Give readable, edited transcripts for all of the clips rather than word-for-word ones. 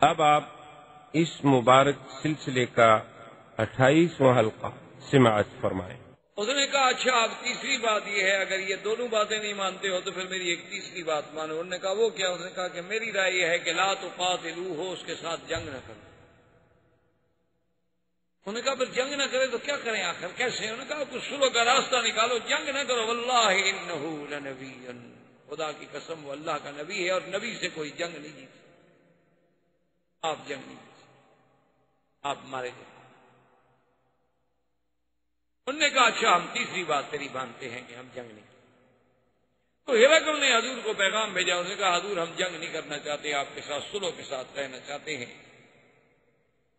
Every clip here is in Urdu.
اب آپ اس مبارک سلسلے کا 28واں حلقہ سماعت فرمائیں۔ اس نے کہا اچھا اب تیسری بات یہ ہے، اگر یہ دونوں باتیں نہیں مانتے ہو تو پھر میری ایک تیسری بات مانو۔ انہوں نے کہا وہ کیا؟ اس نے کہا کہ میری رائے یہ ہے کہ لا تقاتلوہ ہو، اس کے ساتھ جنگ نہ کرو۔ انہوں نے کہا پھر جنگ نہ کرے تو کیا کریں آخر، کیسے؟ انہوں نے کہا کچھ صلح کا راستہ نکالو، جنگ نہ کرو۔ واللہ انہ لنبی، خدا کی قسم وہ اللہ کا نبی ہے اور نبی سے کوئی جنگ نہیں جیت سکتا۔ آپ جنگ نہیں جیت سکتے، آپ مارے گئے۔ انہوں نے کہا اچھا ہم تیسری بات تیری مانتے ہیں کہ ہم جنگ نہیں کریں۔ تو ہرقل نے حضور کو پیغام بھیجا، اس نے کہا حضور ہم جنگ نہیں کرنا چاہتے، آپ کے ساتھ صلح کے ساتھ رہنا چاہتے ہیں۔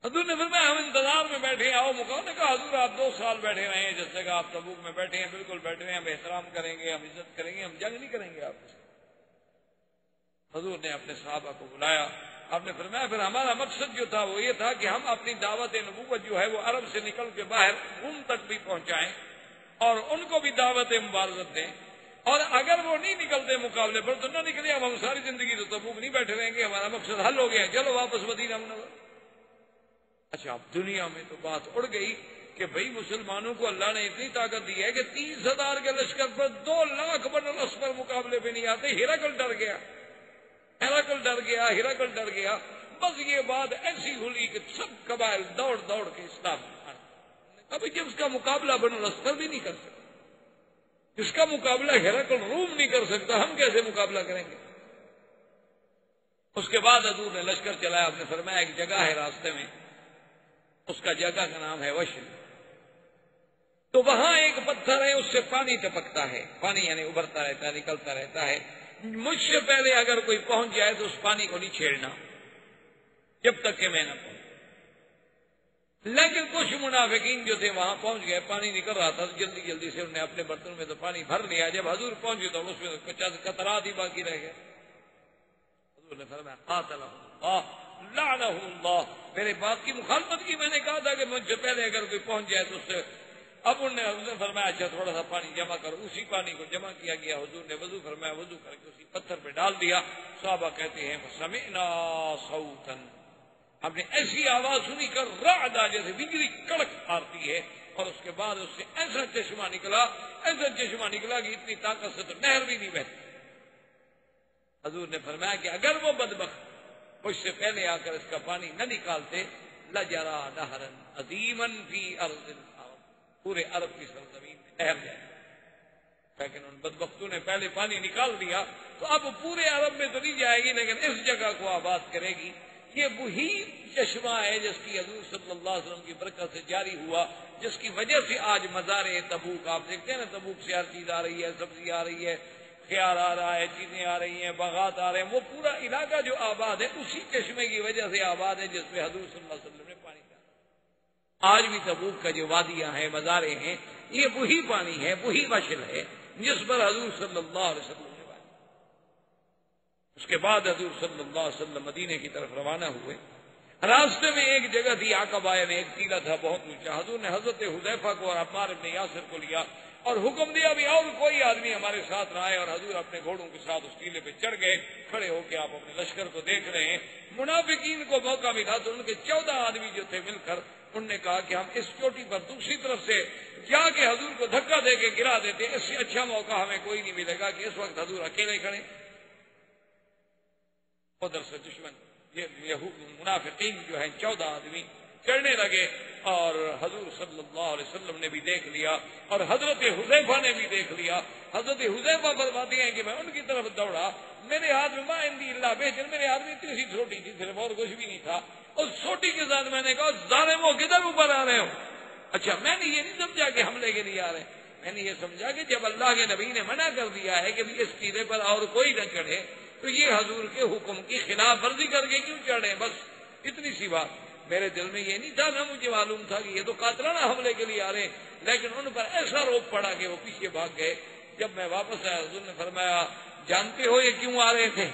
حضور نے فرمایا ہم انتظار میں بیٹھے آؤ موقع۔ نے کہا حضور آپ 2 سال بیٹھے رہے ہیں، جس جگہ آپ تبوک میں بیٹھے ہیں بالکل بیٹھے ہیں، ہم احترام کریں گے، ہم عزت کریں گے، ہم جنگ نہیں کریں گے آپ کے ساتھ۔ حضور نے اپنے صحابہ کو بلایا، آپ نے فرمایا پھر ہمارا مقصد جو تھا وہ یہ تھا کہ ہم اپنی دعوت نبوت جو ہے وہ عرب سے نکل کے باہر روم تک بھی پہنچائیں اور ان کو بھی دعوت مبارزت دیں، اور اگر وہ نہیں نکلتے مقابلے پر تو نہ نکلے، اب ہم ساری زندگی تو تبوک نہیں بیٹھے رہیں گے، ہمارا مقصد حل ہو گیا، چلو واپس مدینہ منورہ۔ اچھا اب دنیا میں تو بات اڑ گئی کہ بھئی مسلمانوں کو اللہ نے اتنی طاقت دی ہے کہ 30,000 کے لشکر پر 2 لاکھ بن الاسفر مقابلے پہ نہیں آتے۔ ہرقل ڈر گیا، ہرقل ڈر گیا، ہرقل ڈر گیا۔ بس یہ بات ایسی ہوئی کہ سب قبائل دوڑ دوڑ کے اسلام میں آئے۔ ابھی جب اس کا مقابلہ بن الاسفر بھی نہیں کر سکتا، اس کا مقابلہ ہرقل روم نہیں کر سکتا، ہم کیسے مقابلہ کریں گے؟ اس کے بعد حضور نے لشکر چلایا، آپ نے فرمایا ایک جگہ ہے راستے میں، اس کا جگہ کا نام ہے وشل، تو وہاں ایک پتھر ہے، اس سے پانی ٹپکتا ہے، پانی یعنی ابھرتا رہتا ہے، نکلتا رہتا ہے۔ مجھ سے پہلے اگر کوئی پہنچ جائے تو اس پانی کو نہیں چھیڑنا جب تک کہ میں نہ پہنچ۔ لیکن کچھ منافقین جو تھے وہاں پہنچ گئے، پانی نکل رہا تھا، جلدی جلدی سے انہوں نے اپنے برتن میں تو پانی بھر لیا۔ جب حضور پہنچے تو اس میں قطرات ہی باقی رہ گئے۔ حضور نے فرمایا قاتلہ اللہ لعنہ اللہ، میرے بات کی مخالفت کی، میں نے کہا تھا کہ مجھ سے پہلے اگر کوئی پہنچ جائے تو اس سے۔ اب انہوں نے فرمایا اچھا تھوڑا سا پانی جمع کرو، اسی پانی کو جمع کیا گیا، حضور نے وضو فرمایا، وضو کر کے اسی پتھر پہ ڈال دیا۔ صحابہ کہتے ہیں سمعنا صوتا، ہم نے ایسی آواز سنی کر رعدا جیسے بجلی کڑک مارتی ہے، اور اس کے بعد اس سے ایسا چشمہ نکلا، ایسا چشمہ نکلا کہ اتنی طاقت سے تو نہر بھی نہیں بہتی۔ حضور نے فرمایا کہ اگر وہ بدبخت مجھ سے پہلے آ کر اس کا پانی نہ نکالتے لجرا نہرا عظیما فی ارض العرب، پورے عرب کی سرزمین میں نہر جائے، لیکن ان بدبختوں نے پہلے پانی نکال دیا تو اب پورے عرب میں تو نہیں جائے گی، لیکن اس جگہ کو آباد کرے گی۔ یہ وہی چشمہ ہے جس کی حضور صلی اللہ علیہ وسلم کی برکت سے جاری ہوا، جس کی وجہ سے آج مزار تبوک آپ دیکھتے ہیں نا، تبوک سے ہر چیز آ رہی ہے، سبزی آ رہی ہے، خیار آ رہا ہے، چیزیں آ رہی ہیں، باغات آ رہے ہیں، وہ پورا علاقہ جو آباد ہے اسی چشمے کی وجہ سے آباد ہے جس میں حضور صلی اللہ علیہ وسلم نے پانی ڈالا۔ آج بھی تبوک کا جو وادیاں ہیں، مزاریں ہیں، یہ وہی پانی ہے، وہی مشل ہے جس پر حضور صلی اللہ علیہ وسلم نے پانی۔ اس کے بعد حضور صلی اللہ علیہ وسلم مدینے کی طرف روانہ ہوئے۔ راستے میں ایک جگہ تھی عقبہ میں ایک ٹیلہ تھا بہت اونچا، حضور نے حضرت حذیفہ کو اور عمار بن یاسر کو لیا اور حکم دیا بھی اور کوئی آدمی ہمارے ساتھ نہ آئے، اور حضور اپنے گھوڑوں کے ساتھ اس ٹیلے پہ چڑھ گئے، کھڑے ہو کے آپ اپنے لشکر کو دیکھ رہے ہیں۔ منافقین کو موقع ملا تو ان کے 14 آدمی جو تھے مل کر انہوں نے کہا کہ ہم اس چوٹی پر دوسری طرف سے جا کے حضور کو دھکا دے کے گرا دیتے، اس سے اچھا موقع ہمیں کوئی نہیں ملے گا کہ اس وقت حضور اکیلے کھڑے۔ ادھر سے دشمن یہ منافقین جو ہیں 14 آدمی چڑھنے لگے، اور حضور صلی اللہ علیہ وسلم نے بھی دیکھ لیا اور حضرت حذیفہ نے بھی دیکھ لیا۔ حضرت حذیفہ فرماتے ہیں کہ میں ان کی طرف دوڑا، میرے ہاتھ میں ما عندی الا بیجن، میرے ہاتھ میں اتنی سی چھوٹی تھی، صرف اور کچھ بھی نہیں تھا، اور چھوٹی کے ساتھ میں نے کہا ظالموں کدھر اوپر آ رہے ہو؟ اچھا میں نے یہ نہیں سمجھا کہ حملے کے لیے آ رہے ہیں، میں نے یہ سمجھا کہ جب اللہ کے نبی نے منع کر دیا ہے کہ اس ٹیلے پر اور کوئی نہ چڑھے تو یہ حضور کے حکم کی خلاف ورزی کر کے کیوں چڑھے، بس اتنی سی بات۔ میرے دل میں یہ نہیں تھا، نہ مجھے معلوم تھا کہ یہ تو قاتلانہ حملے کے لیے آ رہے ہیں، لیکن ان پر ایسا روک پڑا کہ وہ پیچھے بھاگ گئے۔ جب میں واپس آیا حضور نے فرمایا جانتے ہو یہ کیوں آ رہے تھے؟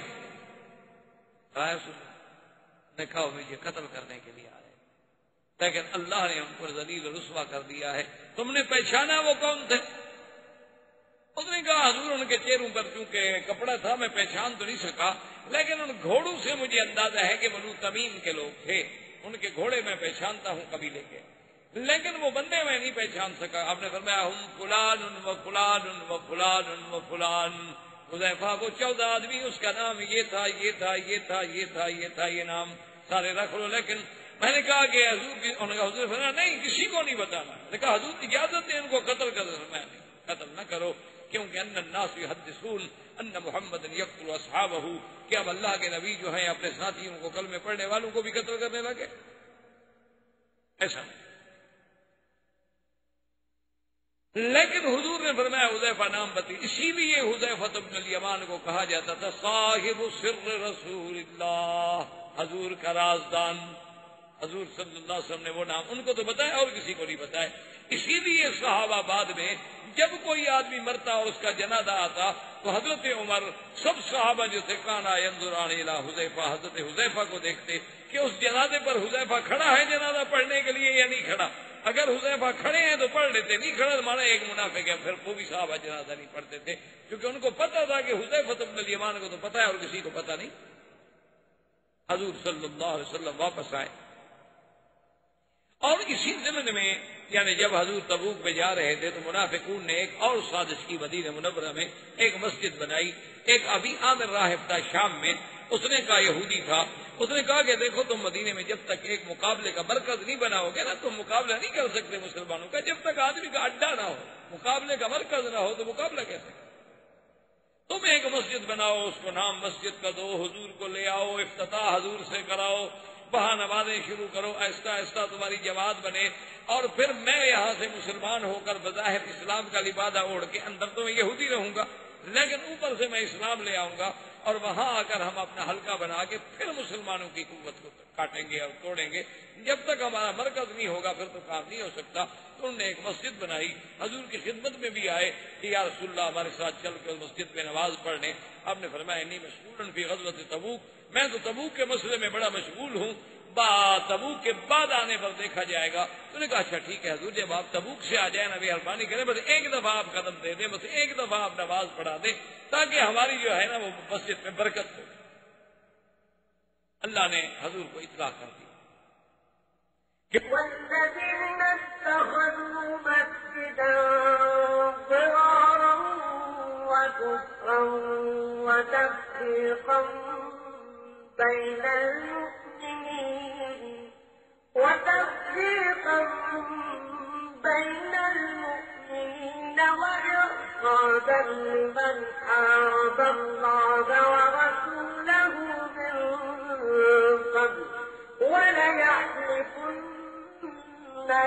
نے کہا مجھے قتل کرنے کے لیے آ رہے ہیں، لیکن اللہ نے ان پر ذلیل و رسوا کر دیا ہے۔ تم نے پہچانا وہ کون تھے؟ اس نے کہا حضور ان کے چہروں پر چونکہ کپڑا تھا میں پہچان تو نہیں سکا، لیکن ان گھوڑوں سے مجھے اندازہ ہے کہ بنو تمیم کے لوگ تھے، ان کے گھوڑے میں پہچانتا ہوں قبیلے کے، لیکن وہ بندے میں نہیں پہچان سکا۔ آپ نے فرمایا ہم فلان و فلان و فلان و فلان، حذیفہ وہ 14 آدمی، اس کا نام یہ تھا یہ تھا یہ تھا یہ تھا یہ تھا، یہ نام سارے رکھ لو۔ لیکن میں نے کہا کہ حضور کی، انہوں نے کہا حضور فرمایا نہیں کسی کو نہیں بتانا۔ میں نے کہا حضور اجازت دیں ان کو قتل کر دو۔ میں نہیں، قتل نہ کرو، کیونکہ ان الناس یحدثون ان محمد یقتل اصحابہ، کہ اب اللہ کے نبی جو ہیں اپنے ساتھیوں کو، کلمے پڑھنے والوں کو بھی قتل کرنے لگے، ایسا نہیں۔ لیکن حضور نے فرمایا حذیفہ نام بتی، اسی لیے حذیفہ بن الیمان کو کہا جاتا تھا صاحب سر رسول اللہ، حضور کا رازدان۔ حضور صلی اللہ علیہ وسلم نے وہ نام ان کو تو بتایا اور کسی کو نہیں بتایا۔ اسی لیے صحابہ بعد میں جب کوئی آدمی مرتا اور اس کا جنازہ آتا تو حضرت عمر سب صحابہ جو تھے کانا ینظران الی حذیفہ، حضرت حذیفہ کو دیکھتے کہ اس جنازے پر حذیفہ کھڑا ہے جنازہ پڑھنے کے لیے یا نہیں کھڑا۔ اگر حذیفہ کھڑے ہیں تو پڑھ لیتے، نہیں کھڑا تو مانا ایک منافق ہے، پھر وہ بھی صحابہ جنازہ نہیں پڑھتے تھے، کیونکہ ان کو پتا تھا کہ حذیفہ بن الیمان کو تو پتا ہے اور کسی کو پتا نہیں۔ حضور صلی اللہ علیہ وسلم واپس آئے، اور اسی ضمن میں یعنی جب حضور تبوک پہ جا رہے تھے تو منافقون نے ایک اور سازش کی، مدینہ منورہ میں ایک مسجد بنائی۔ ایک ابی عامر راہب تھا شام میں، اس نے کہا یہودی تھا، اس نے کہا کہ دیکھو تم مدینے میں جب تک ایک مقابلے کا مرکز نہیں بناؤ گے نا تم مقابلہ نہیں کر سکتے مسلمانوں کا، جب تک آدمی کا اڈا نہ ہو، مقابلے کا مرکز نہ ہو تو مقابلہ کیسے؟ تم ایک مسجد بناؤ، اس کو نام مسجد کا دو، حضور کو لے آؤ، افتتاح حضور سے کراؤ، وہاں نمازیں شروع کرو، آہستہ آہستہ تمہاری جماعت بنے، اور پھر میں یہاں سے مسلمان ہو کر بظاہر اسلام کا لبادہ اوڑھ کے اندر تو میں یہودی رہوں گا، لیکن اوپر سے میں اسلام لے آؤں گا، اور وہاں آ کر ہم اپنا حلقہ بنا کے پھر مسلمانوں کی قوت کو کاٹیں گے اور توڑیں گے۔ جب تک ہمارا مرکز نہیں ہوگا پھر تو کام نہیں ہو سکتا۔ تو انہوں نے ایک مسجد بنائی، حضور کی خدمت میں بھی آئے کہ یا رسول اللہ ہمارے ساتھ چل کے اس مسجد میں نماز پڑھنے۔ آپ نے فرمایا انی مشغول فی غزوۃ تبوک، میں تو تبوک کے مسئلے میں بڑا مشغول ہوں، تبوک کے بعد آنے پر دیکھا جائے گا۔ تو نے کہا اچھا ٹھیک ہے حضور، جب آپ تبوک سے آ جائیں نبی مہربانی کریں، بس ایک دفعہ آپ قدم دے دیں، بس ایک دفعہ آپ نماز پڑھا دیں تاکہ ہماری جو ہے نا وہ مسجد میں برکت ہو۔ اللہ نے حضور کو اطلاع کر دی۔ والذين اتخذوا مسجدا ضرارا وكفرا وتفريقا بين المؤمنين وإرصادا لمن حارب الله ورسوله من قبل وليحلفن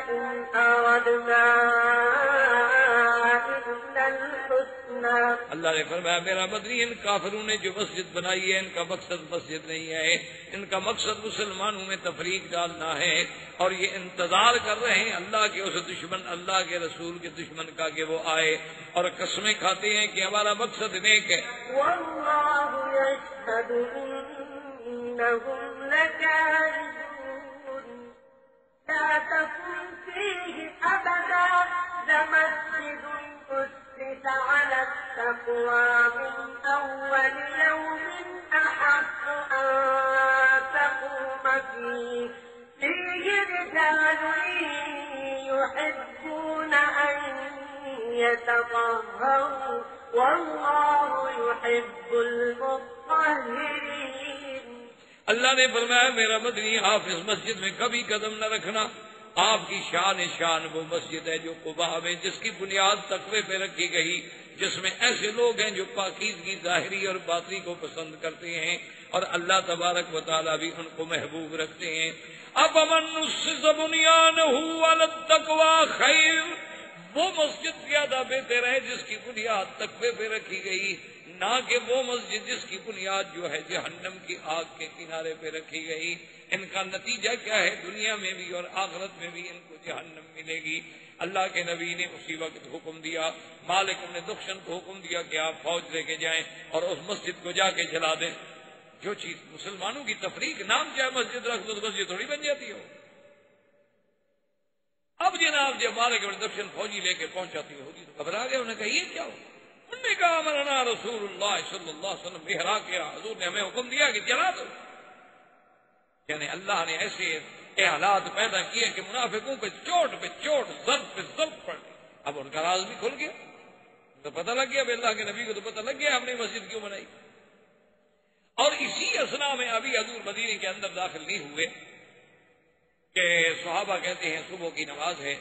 إن أردنا إلا الحسنى۔ اللہ نے فرمایا میرا مدنی ان کافروں نے جو مسجد بنائی ہے ان کا مقصد مسجد نہیں ہے، ان کا مقصد مسلمانوں میں تفریق ڈالنا ہے، اور یہ انتظار کر رہے ہیں اللہ کے اس دشمن، اللہ کے رسول کے دشمن کا کہ وہ آئے، اور قسمیں کھاتے ہیں کہ ہمارا مقصد نیک ہے۔ والله يشهد إنهم لكاذبون لا تكن فيه أبدا لمسجد أسس على التقوى من أول يوم أحق أن تقوم فيه رجال يحبون أن يتطهروا والله يحب المطهرين۔ اللہ نے فرمایا میرا مدنی آپ اس مسجد میں کبھی قدم نہ رکھنا، آپ کی شان وہ مسجد ہے جو قباء میں جس کی بنیاد تقوی پہ رکھی گئی، جس میں ایسے لوگ ہیں جو پاکیزگی ظاہری اور باطنی کو پسند کرتے ہیں، اور اللہ تبارک و تعالیٰ بھی ان کو محبوب رکھتے ہیں۔ افمن اسس بنیانہ علی التقوی خیر، وہ مسجد زیادہ بہتر ہے جس کی بنیاد تقوی پہ رکھی گئی، نہ کہ وہ مسجد جس کی بنیاد جو ہے جہنم کی آگ کے کنارے پہ رکھی گئی۔ ان کا نتیجہ کیا ہے؟ دنیا میں بھی اور آخرت میں بھی ان کو جہنم ملے گی۔ اللہ کے نبی نے اسی وقت حکم دیا، مالک نے دخشن کو حکم دیا کہ آپ فوج لے کے جائیں اور اس مسجد کو جا کے جلا دیں۔ جو چیز مسلمانوں کی تفریق، نام چاہے مسجد رکھ دو تو مسجد تھوڑی بن جاتی ہو۔ اب جناب جب مالک ابن دخشن فوجی لے کے پہنچا تو یہودی تو گھبرا گئے، انہوں نے کہا یہ کیا ہو؟ انہوں نے کہا امرنا رسول اللہ صلی اللہ علیہ وسلم بإحراقها، حضور نے ہمیں حکم دیا کہ جلا دو. یعنی اللہ نے ایسے حالات پیدا کیے کہ منافقوں پہ چوٹ ضرب پہ ضرب پڑ گئی. اب ان کا راز بھی کھل گیا، تو پتہ لگ گیا، اب اللہ کے نبی کو تو پتہ لگ گیا ہم نے مسجد کیوں بنائی. اور اسی اثنا میں ابھی حضور مدینے کے اندر داخل نہیں ہوئے کہ صحابہ کہتے ہیں صبح کی نماز ہے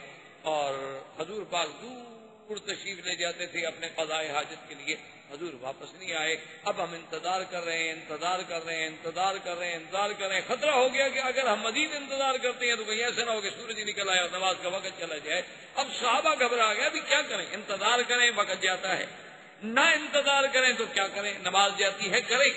اور حضور پاک دور تشریف لے جاتے تھے اپنے قضاء حاجت کے لیے. حضور واپس نہیں آئے. اب ہم انتظار کر رہے ہیں. خطرہ ہو گیا کہ اگر ہم مزید انتظار کرتے ہیں تو کہیں ایسا نہ ہو کہ سورج نکل آئے اور نماز کا وقت چلا جائے. اب صحابہ گھبرا گیا، ابھی کیا کریں؟ انتظار کریں وقت جاتا ہے، نہ انتظار کریں تو کیا کریں؟ نماز جاتی ہے، کریں.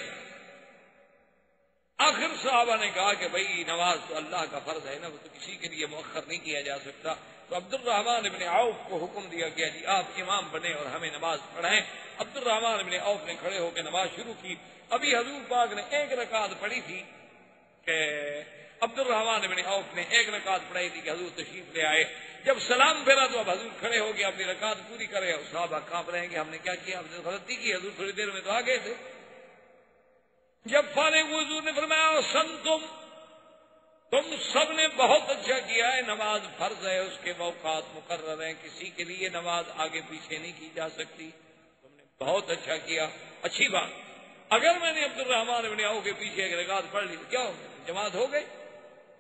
آخر صحابہ نے کہا کہ بھئی نماز تو اللہ کا فرض ہے نا، وہ تو کسی کے لیے مؤخر نہیں کیا جا سکتا. تو عبد الرحمن ابن عوف کو حکم دیا گیا جی آپ امام بنے اور ہمیں نماز پڑھائیں. عبد الرحمن ابن عوف نے کھڑے ہو کے نماز شروع کی. ابھی حضور پاک نے ایک رکعت پڑھی تھی کہ عبد الرحمن ابن عوف نے ایک رکعت پڑھائی تھی کہ حضور تشریف لے آئے. جب سلام پھیرا تو اب حضور کھڑے ہو کے اپنی رکعت پوری کرے اور صحابہ کانپ رہے ہیں کہ ہم نے کیا کیا، ہم نے غلطی کی. حضور تھوڑی دیر میں تو آ گئے تھے. جب فارغ ہوئے حضور نے فرمایا تم سب نے بہت اچھا کیا ہے، نماز فرض ہے، اس کے اوقات مقرر ہیں، کسی کے لیے نماز آگے پیچھے نہیں کی جا سکتی. تم نے بہت اچھا کیا، اچھی بات. اگر میں نے عبد الرحمن ابن عوف کے پیچھے ایک رکعت پڑھ لی تو کیا ہو گیا، جماعت ہو گئی.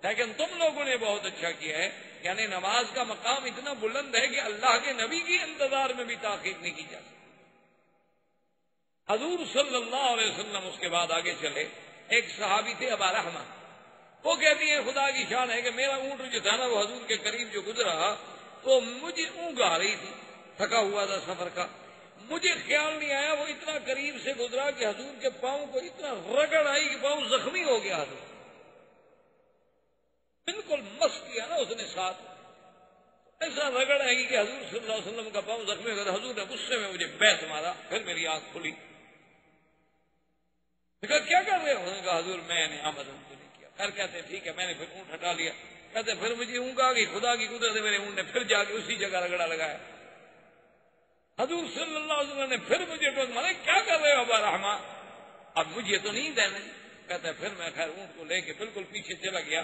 لیکن تم لوگوں نے بہت اچھا کیا ہے. یعنی نماز کا مقام اتنا بلند ہے کہ اللہ کے نبی کی انتظار میں بھی تاخیر نہیں کی جا سکتی. حضور صلی اللہ علیہ وسلم اس کے بعد آگے چلے. ایک صحابی تھے ابا رحمہ، وہ کہتی ہیں خدا کی شان ہے کہ میرا اونٹ جو تھا نا وہ حضور کے قریب جو گزرا تو مجھے اونگ آ رہی تھی، تھکا ہوا تھا سفر کا. مجھے خیال نہیں آیا وہ اتنا قریب سے گزرا کہ حضور کے پاؤں کو اتنا رگڑ آئی کہ پاؤں زخمی ہو گیا. حضور بالکل مس کیا نا اس نے ساتھ، ایسا رگڑ آئی کہ حضور صلی اللہ علیہ وسلم کا پاؤں زخمی ہو گیا. حضور نے غصے میں مجھے بیت مارا. پھر میری آنکھ کھلی. کہا کیا کر رہے ہو؟ انہوں نے کہا حضور میں نے آمد ان کو نہیں کیا. خیر کہتے ہیں ٹھیک ہے. میں نے پھر اونٹ ہٹا لیا. کہتے پھر مجھے اونگ آ گئی. خدا کی قدرت سے میرے اونٹ نے پھر جا کے اسی جگہ رگڑا لگایا. حضور صلی اللہ علیہ وسلم نے پھر مجھے مانے کیا کر رہے ہو ابا رحمہ؟ اب مجھے تو نہیں دینا. کہتے ہیں پھر میں خیر اونٹ کو لے کے بالکل پیچھے چلا گیا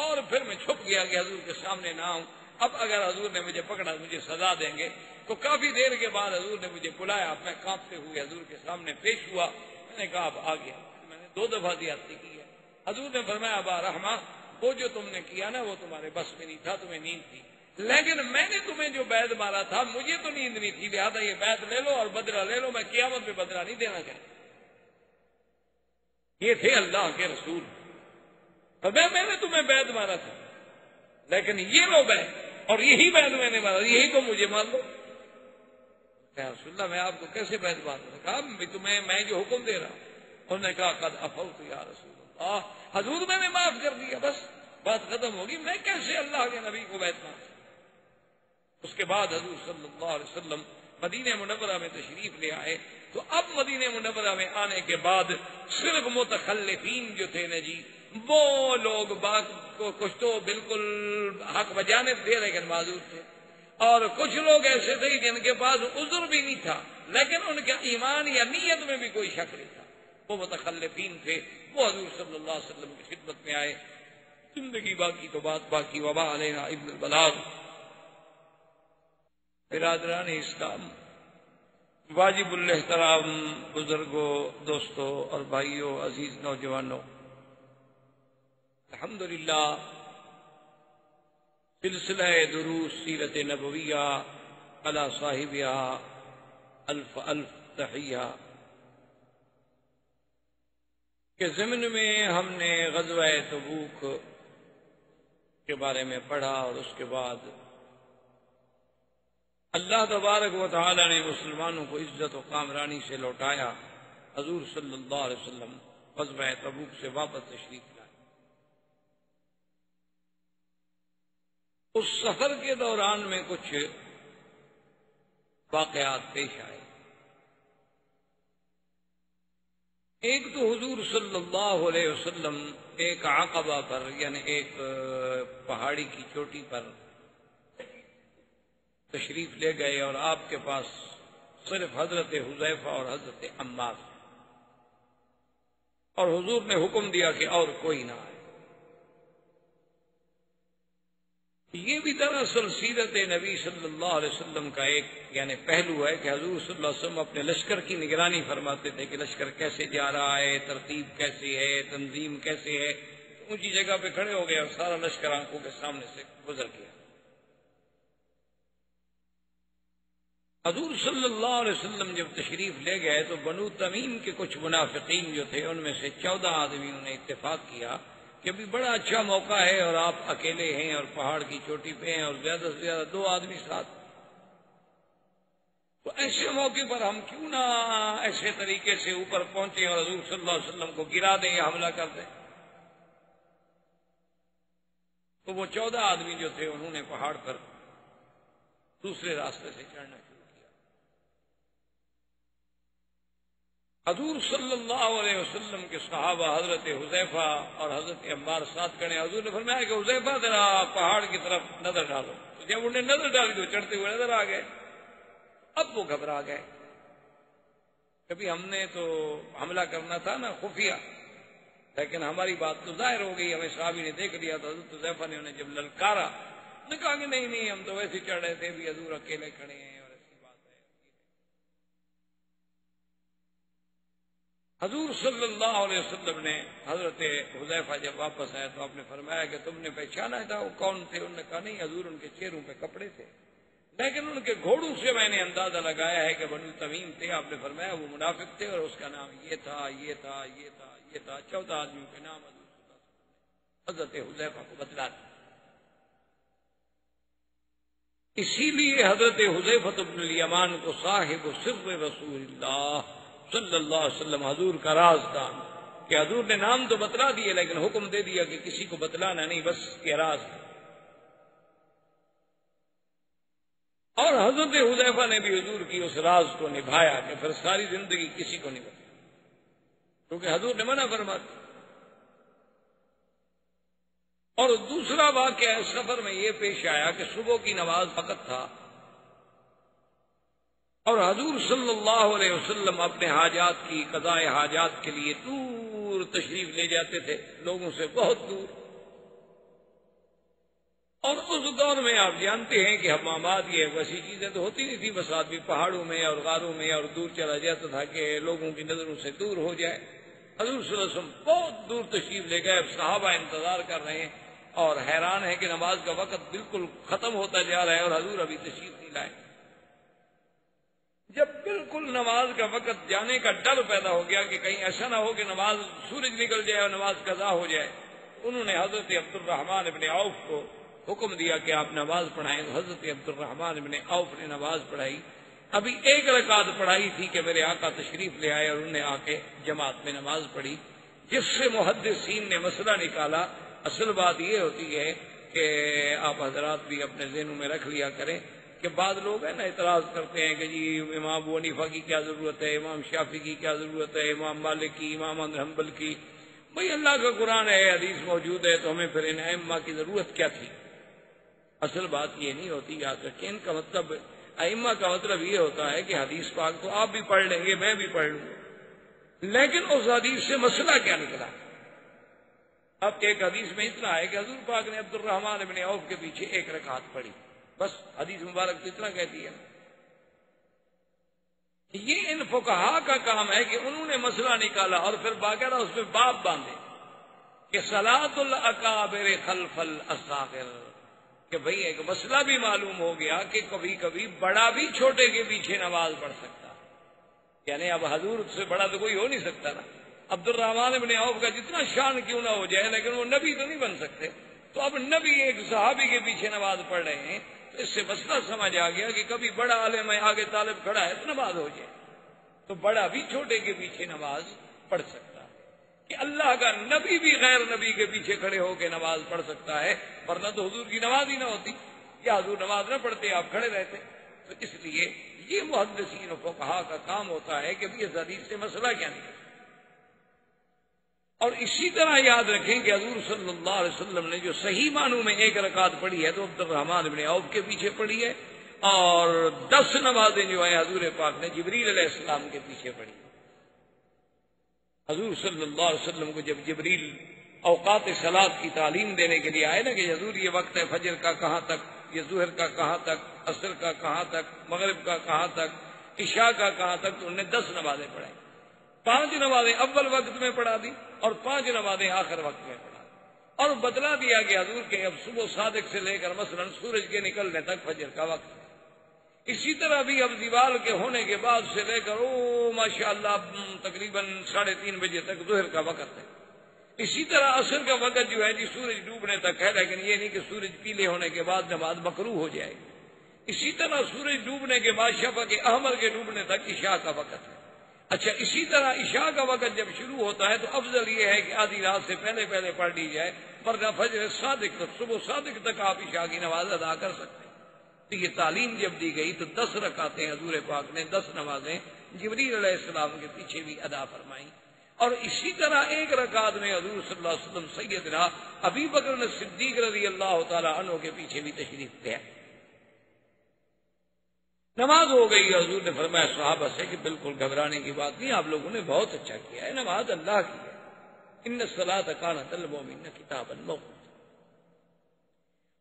اور پھر میں چھپ گیا کہ حضور کے سامنے نہ آؤں. اب اگر حضور نے مجھے پکڑا مجھے سزا دیں گے. تو کافی دیر کے بعد حضور نے مجھے بلایا. میں کانپتے ہوئے حضور کے سامنے پیش ہوا. میں نے کہا اب آ گیا. میں نے 2 دفعہ زیادتی کی ہے. حضور نے فرمایا ابا رحمہ وہ جو تم نے کیا نا وہ تمہارے بس میں نہیں تھا، تمہیں نیند تھی. لیکن میں نے تمہیں جو بیعت مارا تھا مجھے تو نیند نہیں تھی، لہٰذا یہ بیعت لے لو اور بدلہ لے لو. میں قیامت میں بدلہ نہیں دینا چاہتا. یہ تھے اللہ کے رسول. میں نے تمہیں بیعت مارا تھا لیکن یہ لو بیعت اور یہی بیعت میں نے مارا، یہی تو مجھے مان لو. رسول اللہ میں آپ کو کیسے بیعت ماروں؟ کہا تمہیں میں جو حکم دے رہا ہوں. انہوں نے کہا قد عفوت یا رسول اللہ، حضور میں نے معاف کر دیا، بس بات ختم ہوگی. میں کیسے اللہ کے نبی کو بیعت مار؟ اس کے بعد حضور صلی اللہ علیہ وسلم مدینہ منورہ میں تشریف لے آئے. تو اب مدینہ منورہ میں آنے کے بعد صرف متخلفین جو تھے نا جی وہ لوگ کچھ تو بالکل حق بجانب تھے لیکن معذور تھے، اور کچھ لوگ ایسے تھے جن کے پاس عذر بھی نہیں تھا لیکن ان کا ایمان یا نیت میں بھی کوئی شک نہیں تھا. وہ متخلفین تھے. وہ حضور صلی اللہ علیہ وسلم کی خدمت میں آئے. زندگی باقی تو بات باقی. وبا علینا ابن البلاغ. برادران اسلام، واجب الاحترام بزرگوں، دوستوں اور بھائیوں، عزیز نوجوانوں، الحمدللہ سلسلہ دروس سیرت نبویہ علی صاحبہ الف الف تحیہ کے ضمن میں ہم نے غزوہ تبوک کے بارے میں پڑھا اور اس کے بعد اللہ تبارک و تعالی نے مسلمانوں کو عزت و کامرانی سے لوٹایا. حضور صلی اللہ علیہ وسلم غزوہ تبوک سے واپس تشریف لائے. اس سفر کے دوران میں کچھ واقعات پیش آئے. ایک تو حضور صلی اللہ علیہ وسلم ایک عقبہ پر یعنی ایک پہاڑی کی چوٹی پر تشریف لے گئے اور آپ کے پاس صرف حضرت حذیفہ اور حضرت عمار، اور حضور نے حکم دیا کہ اور کوئی نہ آئے۔ یہ بھی دراصل سیرت نبی صلی اللہ علیہ وسلم کا ایک یعنی پہلو ہے کہ حضور صلی اللہ علیہ وسلم اپنے لشکر کی نگرانی فرماتے تھے کہ لشکر کیسے جا رہا ہے، ترتیب کیسی ہے، تنظیم کیسی ہے۔ اونچی جگہ پہ کھڑے ہو گئے اور سارا لشکر آنکھوں کے سامنے سے گزر گیا۔ حضور صلی اللہ علیہ وسلم جب تشریف لے گئے تو بنو تمیم کے کچھ منافقین جو تھے ان میں سے 14 آدمیوں نے اتفاق کیا کہ ابھی بڑا اچھا موقع ہے اور آپ اکیلے ہیں اور پہاڑ کی چوٹی پہ ہیں اور زیادہ سے زیادہ 2 آدمی ساتھ، تو ایسے موقع پر ہم کیوں نہ ایسے طریقے سے اوپر پہنچے اور حضور صلی اللہ علیہ وسلم کو گرا دیں یا حملہ کر دیں۔ تو وہ 14 آدمی جو تھے انہوں نے پہاڑ پر دوسرے راستے سے چڑھنا شروع کیا۔ حضور صلی اللہ علیہ وسلم کے صحابہ حضرت حذیفہ اور حضرت عمار ساتھ کھڑے۔ حضور نے فرمایا کہ حذیفہ ذرا پہاڑ کی طرف نظر ڈالو، تو جب انہیں نظر ڈالی تو چڑھتے ہوئے نظر آ گئے۔ اب وہ گھبرا گئے، کبھی ہم نے تو حملہ کرنا تھا نا خفیہ، لیکن ہماری بات تو ظاہر ہو گئی، ہمیں صحابی نے دیکھ لیا۔ تو حضرت حذیفہ نے انہیں جب للکارا، نے کہا کہ نہیں ہم تو ویسے چڑھ رہے تھے، بھی حضور اکیلے کھڑے ہیں اور ایسی بات ہے۔ حضور صلی اللہ علیہ وسلم نے حضرت حذیفہ جب واپس آئے تو آپ نے فرمایا کہ تم نے پہچانا تھا وہ کون تھے؟ انہوں نے کہا نہیں حضور، ان کے چہروں پہ کپڑے تھے، لیکن ان کے گھوڑوں سے میں نے اندازہ لگایا ہے کہ بنو تمیم تھے۔ آپ نے فرمایا وہ منافق تھے اور اس کا نام یہ تھا یہ تھا یہ تھا یہ تھا۔ 14 آدمیوں کے نام حضور صلی اللہ علیہ وسلم نے حضرت حذیفہ کو بتلا دیا۔ اسی لیے حضرت حذیفہ بن الیمان کو صاحب سر رسول اللہ صلی اللہ علیہ وسلم، حضور کا رازدان، کہ حضور نے نام تو بتلا دیے لیکن حکم دے دیا کہ کسی کو بتلانا نہیں، بس یہ راز ہے۔ اور حضرت حذیفہ نے بھی حضور کی اس راز کو نبھایا کہ پھر ساری زندگی کسی کو نہیں بتایا، کیونکہ حضور نے منع فرما دیا۔ اور دوسرا واقعہ اس سفر میں یہ پیش آیا کہ صبح کی نماز وقت تھا اور حضور صلی اللہ علیہ وسلم اپنے حاجات کی قضاء حاجات کے لیے دور تشریف لے جاتے تھے، لوگوں سے بہت دور۔ اور اس دور میں آپ جانتے ہیں کہ حمامات یہ ویسی چیزیں تو ہوتی نہیں تھی، بس آدمی پہاڑوں میں اور غاروں میں اور دور چلا جاتا تھا کہ لوگوں کی نظروں سے دور ہو جائے۔ حضور صلی اللہ علیہ وسلم بہت دور تشریف لے گئے، صحابہ انتظار کر رہے ہیں اور حیران ہے کہ نماز کا وقت بالکل ختم ہوتا جا رہا ہے اور حضور ابھی تشریف نہیں لائے۔ جب بالکل نماز کا وقت جانے کا ڈر پیدا ہو گیا کہ کہیں ایسا نہ ہو کہ نماز سورج نکل جائے اور نماز قضا ہو جائے، انہوں نے حضرت عبد الرحمن ابن عوف کو حکم دیا کہ آپ نماز پڑھائیں۔ تو حضرت عبد الرحمن ابن عوف نے نماز پڑھائی، ابھی 1 رکعت پڑھائی تھی کہ میرے آقا تشریف لے آئے اور انہوں نے آ کے جماعت میں نماز پڑھی، جس سے محدثین نے مسئلہ نکالا۔ اصل بات یہ ہوتی ہے کہ آپ حضرات بھی اپنے ذہنوں میں رکھ لیا کریں کہ بعض لوگ ہیں نا اعتراض کرتے ہیں کہ جی امام ابو حنیفہ کی کیا ضرورت ہے، امام شافعی کی کیا ضرورت ہے، امام مالک کی، امام احمد حنبل کی۔ بھئی اللہ کا قرآن ہے، حدیث موجود ہے، تو ہمیں پھر ان ائمہ کی ضرورت کیا تھی؟ اصل بات یہ نہیں ہوتی، یاد رکھیں، ان کا مطلب ائمہ کا مطلب یہ ہوتا ہے کہ حدیث پاک تو آپ بھی پڑھ لیں گے، میں بھی پڑھ لوں گا، لیکن اس حدیث سے مسئلہ کیا نکلا؟ اب ایک حدیث میں اتنا ہے کہ حضور پاک نے عبد الرحمن ابن عوف کے پیچھے 1 رکعت پڑھی، بس حدیث مبارک تو اتنا کہتی ہے۔ یہ ان فقہا کا کام ہے کہ انہوں نے مسئلہ نکالا اور پھر باقاعدہ اس میں باب باندھے کہ صلاۃ الاکابر خلف الاصاغر، کہ بھئی ایک مسئلہ بھی معلوم ہو گیا کہ کبھی کبھی بڑا بھی چھوٹے کے پیچھے نماز پڑھ سکتا ہے، یعنی اب حضور سے بڑا تو کوئی ہو نہیں سکتا نا۔ عبد الرحمن ابن عوف کا جتنا شان کیوں نہ ہو جائے لیکن وہ نبی تو نہیں بن سکتے، تو اب نبی ایک صحابی کے پیچھے نماز پڑھ رہے ہیں، تو اس سے مسئلہ سمجھ آ گیا کہ کبھی بڑا عالم ہے آگے طالب کھڑا ہے تو نماز ہو جائے، تو بڑا بھی چھوٹے کے پیچھے نماز پڑھ سکتا ہے، کہ اللہ کا نبی بھی غیر نبی کے پیچھے کھڑے ہو کے نماز پڑھ سکتا ہے، ورنہ تو حضور کی نماز ہی نہ ہوتی، یا حضور نماز نہ پڑھتے آپ کھڑے رہتے۔ تو اس لیے یہ محدثین و فقہا کا کام ہوتا ہے کہ اس حدیث سے مسئلہ کیا نکلے۔ اور اسی طرح یاد رکھیں کہ حضور صلی اللہ علیہ وسلم نے جو صحیح معنوں میں 1 رکعت پڑھی ہے تو عبد الرحمن ابن عوف کے پیچھے پڑھی ہے، اور 10 نمازیں جو ہیں حضور پاک نے جبریل علیہ السلام کے پیچھے پڑھی. حضور صلی اللہ علیہ وسلم کو جب جبریل اوقات صلاۃ کی تعلیم دینے کے لیے آئے نا کہ حضور یہ وقت ہے فجر کا کہاں تک، یہ ظہر کا کہاں تک، عصر کا کہاں تک، مغرب کا کہاں تک، عشاء کا کہاں تک، تو انہوں نے 10 نمازیں پڑھائی. 5 نمازیں اول وقت میں پڑھا دی اور 5 نمازیں آخر وقت میں پڑھا دی، اور بدلا دیا کہ حضور کے اب صبح صادق سے لے کر مثلا سورج کے نکلنے تک فجر کا وقت ہے. اسی طرح بھی اب دیوال کے ہونے کے بعد سے لے کر ماشاءاللہ تقریباً 3:30 بجے تک ظہر کا وقت ہے. اسی طرح عصر کا وقت جو ہے جی سورج ڈوبنے تک ہے، لیکن یہ نہیں کہ سورج پیلے ہونے کے بعد نماز مکروہ ہو جائے. اسی طرح سورج ڈوبنے کے بعد شفق احمر کے ڈوبنے تک عشاء کا وقت ہے. اچھا، اسی طرح عشاء کا وقت جب شروع ہوتا ہے تو افضل یہ ہے کہ آدھی رات سے پہلے پہلے پڑھ لی جائے، ورنہ فجر صادق تک، صبح صادق تک آپ عشاء کی نماز ادا کر سکتے ہیں. تو یہ تعلیم جب دی گئی تو 10 رکعتیں حضور پاک نے 10 نمازیں جبریل علیہ السلام کے پیچھے بھی ادا فرمائیں. اور اسی طرح 1 رکعت میں حضور صلی اللہ علیہ وسلم سیدنا ابی بکر صدیق رضی اللہ تعالی عنہ کے پیچھے بھی تشریف لے آئے. نماز ہو گئی. حضور نے فرمایا صحابہ سے کہ بالکل گھبرانے کی بات نہیں، آپ لوگوں نے بہت اچھا کیا ہے، نماز اللہ کی ہے. ان الصلاۃ کانت للمؤمنین کتابا موقوتا.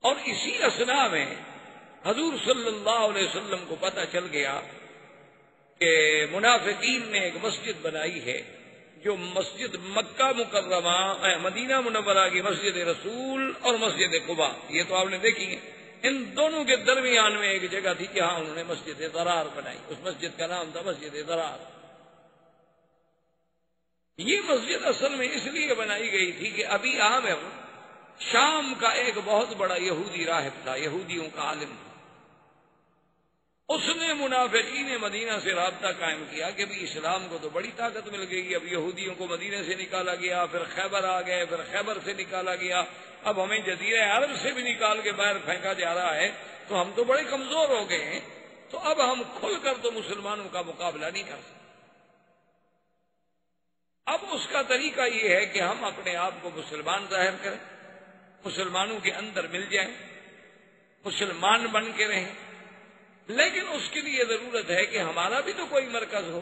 اور اسی اثناء میں حضور صلی اللہ علیہ وسلم کو پتہ چل گیا کہ منافقین نے ایک مسجد بنائی ہے جو مسجد مکہ مکرمہ مدینہ منورہ کی مسجد رسول اور مسجد قباء، یہ تو آپ نے دیکھی ہے، ان دونوں کے درمیان میں ایک جگہ تھی جہاں انہوں نے مسجد ضرار بنائی. اس مسجد کا نام تھا مسجد ضرار. یہ مسجد اصل میں اس لیے بنائی گئی تھی کہ ابھی عامر شام کا ایک بہت بڑا یہودی راہب تھا، یہودیوں کا عالم تھا. اس نے منافقین مدینہ سے رابطہ قائم کیا کہ بھی اسلام کو تو بڑی طاقت مل گئی، اب یہودیوں کو مدینہ سے نکالا گیا، پھر خیبر آ گئے، پھر خیبر سے نکالا گیا، اب ہمیں جزیرہ عرب سے بھی نکال کے باہر پھینکا جا رہا ہے، تو ہم تو بڑے کمزور ہو گئے ہیں، تو اب ہم کھل کر تو مسلمانوں کا مقابلہ نہیں کر سکتے. اب اس کا طریقہ یہ ہے کہ ہم اپنے آپ کو مسلمان ظاہر کریں، مسلمانوں کے اندر مل جائیں، مسلمان بن کے رہیں، لیکن اس کے لیے ضرورت ہے کہ ہمارا بھی تو کوئی مرکز ہو،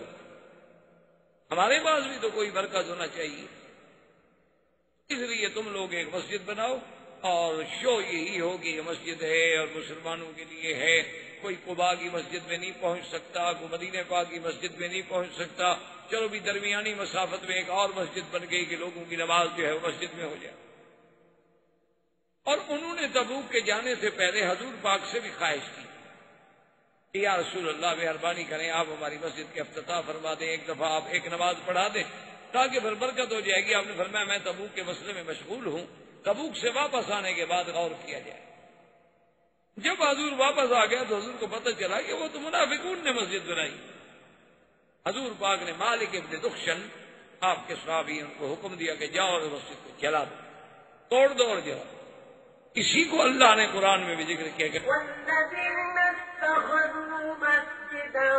ہمارے پاس بھی تو کوئی مرکز ہونا چاہیے. اس لیے تم لوگ ایک مسجد بناؤ اور شو یہی ہو کہ یہ مسجد ہے اور مسلمانوں کے لیے ہے. کوئی قباء کی مسجد میں نہیں پہنچ سکتا، کوئی مدینہ پاک کی مسجد میں نہیں پہنچ سکتا، چلو بھی درمیانی مسافت میں ایک اور مسجد بن گئی کہ لوگوں کی نماز جو ہے وہ مسجد میں ہو جائے. اور انہوں نے تبوک کے جانے سے پہلے حضور پاک سے بھی خواہش کی کہ یا رسول اللہ مہربانی کریں، آپ ہماری مسجد کے افتتاح فرما دیں، ایک دفعہ آپ ایک نماز پڑھا دیں تاکہ پھر برکت ہو جائے گی. آپ نے فرمایا میں تبوک کے مسئلے میں مشغول ہوں، تبوک سے واپس آنے کے بعد غور کیا جائے. جب حضور واپس آ گیا تو حضور کو پتہ چلا کہ وہ تو منافقون نے مسجد بنائی. حضور پاک نے مالک ابن دخشن آپ کے صحابی ان کو حکم دیا کہ جاؤ اور مسجد کو جلا دو، توڑ دو اور جلا دو. اسی کو اللہ نے قرآن میں بھی ذکر کیا کہ والذين اتخذوا مسجدا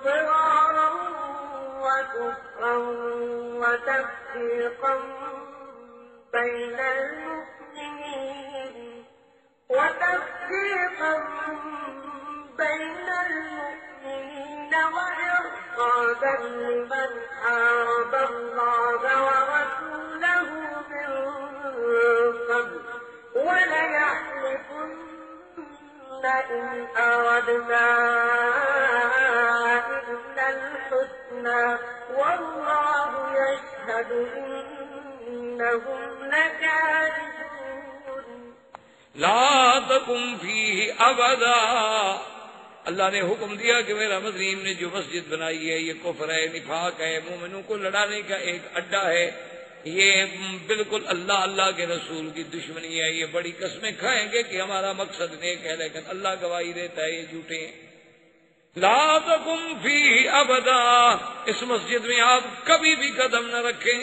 ضرارا وكفرا وتفريقا بين المؤمنين وإرصادا لمن حارب الله ورسوله من قبل وليحلفن إن أردنا إلا الحسنى والله يشهد إنهم لكاذبون. لا تقم فيه ابدا. اللہ نے حکم دیا کہ میرا مظلوم نے جو مسجد بنائی ہے یہ کفر ہے، نفاق ہے، مومنوں کو لڑانے کا ایک اڈا ہے، یہ بالکل اللہ کے رسول کی دشمنی ہے. یہ بڑی قسمیں کھائیں گے کہ ہمارا مقصد نیک ہے، لیکن اللہ گواہی دیتا ہے یہ جھوٹے ہیں. لا تقم فیہ ابدا. اس مسجد میں آپ کبھی بھی قدم نہ رکھیں.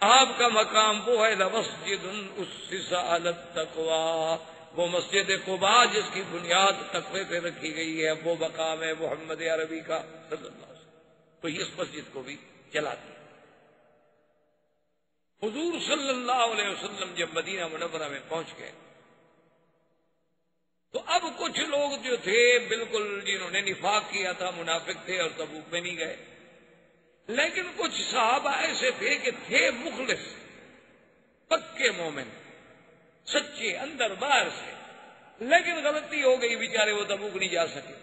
آپ کا مقام وہ ہے لمسجد اسس علی التقوی، وہ مسجد قباء جس کی بنیاد تقوی پہ رکھی گئی ہے، وہ مقام ہے محمد عربی کا صلی اللہ علیہ وسلم. تو اس مسجد کو بھی چلا دیا. حضور صلی اللہ علیہ وسلم جب مدینہ منورہ میں پہنچ گئے تو اب کچھ لوگ جو تھے بالکل جنہوں نے نفاق کیا تھا منافق تھے اور تبوک میں نہیں گئے، لیکن کچھ صحابہ ایسے تھے کہ تھے مخلص، پکے مومن، سچے اندر باہر سے، لیکن غلطی ہو گئی، بیچارے وہ تبوک نہیں جا سکے۔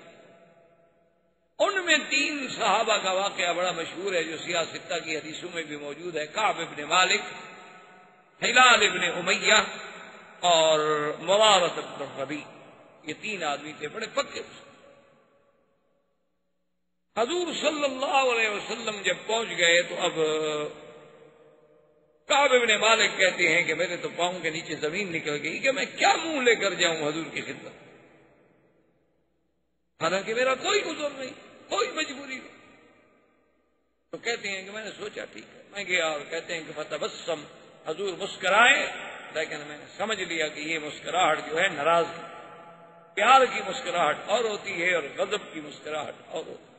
ان میں 3 صحابہ کا واقعہ بڑا مشہور ہے جو سیاہ ستہ کی حدیثوں میں بھی موجود ہے، کعب ابن مالک، ہلال ابن امیہ اور مرارۃ بن ربیع۔ یہ 3 آدمی تھے بڑے پکے۔ حضور صلی اللہ علیہ وسلم جب پہنچ گئے تو اب کعب ابن مالک کہتے ہیں کہ میرے تو پاؤں کے نیچے زمین نکل گئی کہ میں کیا منہ لے کر جاؤں حضور کی خدمت، حالانکہ میرا کوئی عذر نہیں، کوئی مجبوری نہیں۔ تو کہتے ہیں کہ میں نے سوچا ٹھیک ہے میں گیا، اور کہتے ہیں کہ فتبسم، حضور مسکرائے، لیکن میں نے سمجھ لیا کہ یہ مسکراہٹ جو ہے ناراضگی، پیار کی مسکراہٹ اور ہوتی ہے اور غضب کی مسکراہٹ اور ہوتی ہے۔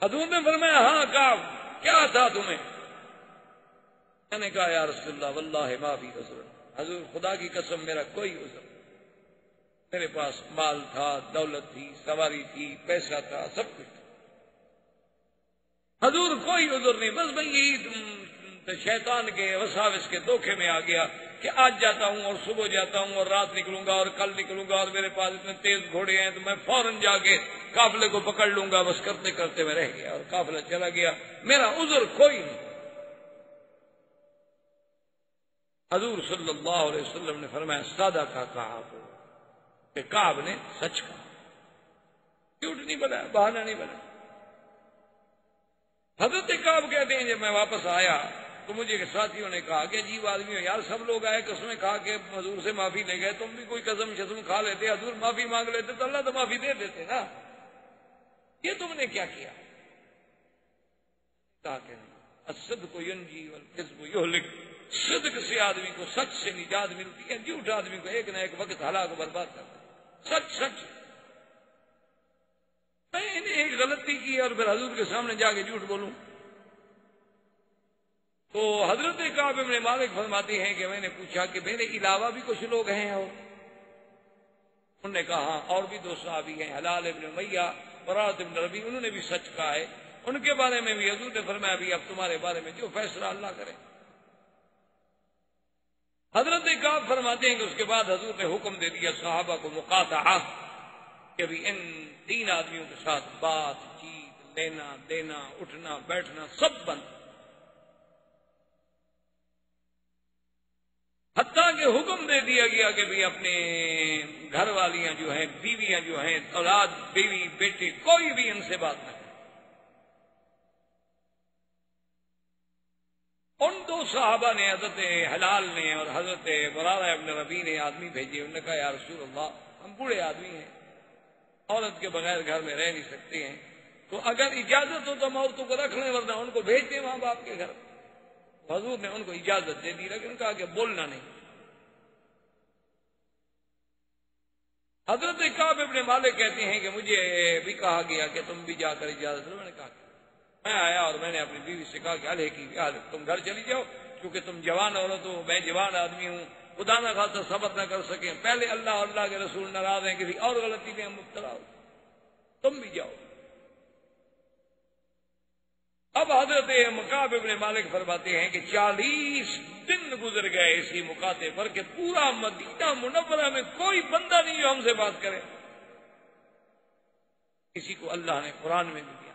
حضور نے فرمایا ہاں کعب کیا تھا تمہیں؟ میں نے کہا یا رسول اللہ واللہ ما فی عذر، حضور خدا کی قسم میرا کوئی عذر، میرے پاس مال تھا، دولت تھی، سواری تھی، پیسہ تھا، سب کچھ تھا، حضور کوئی عذر نہیں، بس میں یہی شیطان کے وساوس کے دھوکے میں آ گیا کہ آج جاتا ہوں اور صبح جاتا ہوں اور رات نکلوں گا اور کل نکلوں گا، اور میرے پاس اتنے تیز گھوڑے ہیں تو میں فوراً جا کے قافلے کو پکڑ لوں گا، بس کرتے کرتے میں رہ گیا اور قافلہ چلا گیا، میرا عذر کوئی نہیں۔ حضور صلی اللہ علیہ وسلم نے فرمایا سادہ کا کہا کہ کعب نے سچ کہا، جھوٹ نہیں بنایا، بہانہ نہیں بنایا۔ حضرت کعب کہتے ہیں جب میں واپس آیا تو مجھے ساتھیوں نے کہا کہ عجیب آدمی ہو یار، سب لوگ آئے قسمیں کھا کے حضور سے معافی لے گئے، تم بھی کوئی قسم شسم کھا لیتے، حضور معافی مانگ لیتے تو اللہ تو معافی دے دیتے نا، یہ تم نے کیا کیا؟ کہا کہ نہیں، الصدق ینجی والکذب یہلک، صدق سے آدمی کو، سچ سے نجات ملتی ہے، جھوٹ آدمی کو ایک نہ ایک وقت ہلاک و برباد کرتا ہے۔ سچ سچ، میں نے ایک غلطی کی اور پھر حضور کے سامنے جا کے جھوٹ بولوں؟ تو حضرت کعب بن مالک فرماتے ہیں کہ میں نے پوچھا کہ میرے علاوہ بھی کچھ لوگ ہیں، اور انہوں نے کہا ہاں اور بھی 2 صحابی ہیں، ہلال ابن امیہ، مرارۃ بن ربیع، انہوں نے بھی سچ کہا ہے، ان کے بارے میں بھی حضور نے فرمایا بھی اب تمہارے بارے میں جو فیصلہ اللہ کرے۔ حضرت کعب فرماتے ہیں کہ اس کے بعد حضور نے حکم دے دیا صحابہ کو مقاطعہ، کہ بھی ان 3 آدمیوں کے ساتھ بات چیت، لینا دینا، اٹھنا بیٹھنا سب بند، حتیٰ کہ حکم دے دیا گیا کہ بھی اپنے گھر والیاں جو ہیں، بیویاں جو ہیں، اولاد بیوی بیٹے، کوئی بھی ان سے بات نہ کرے۔ ان 2 صحابہ نے، حضرت ہلال نے اور حضرت مرارہ ابن ربیع نے آدمی بھیجے، انہوں نے کہا یا رسول اللہ ہم بوڑھے آدمی ہیں، عورت کے بغیر گھر میں رہ نہیں سکتے ہیں، تو اگر اجازت ہو تو ہم عورتوں کو رکھ لیں، ورنہ ان کو بھیج دیں ماں باپ کے گھر۔ حضور نے ان کو اجازت دے دی، لیکن کہا کہ بولنا نہیں۔ حضرت کعب ابن مالک کہتے ہیں کہ مجھے بھی کہا گیا کہ تم بھی جا کر اجازت لو، میں نے کہا میں آیا اور میں نے اپنی بیوی سے کہا کہ علیہ کی تم گھر چلی جاؤ، کیونکہ تم جوان عورت ہو، میں جوان آدمی ہوں، خدا نہ خاصا صبر نہ کر سکیں، پہلے اللہ اور اللہ کے رسول ناراض ہیں، کسی اور غلطی میں ہم مبتلا ہو، تم بھی جاؤ۔ اب حضرت کعب ابن مالک فرماتے ہیں کہ 40 دن گزر گئے اسی مقاطع پر کہ پورا مدینہ منورہ میں کوئی بندہ نہیں جو ہم سے بات کرے۔ کسی کو اللہ نے قرآن میں بھی دیا،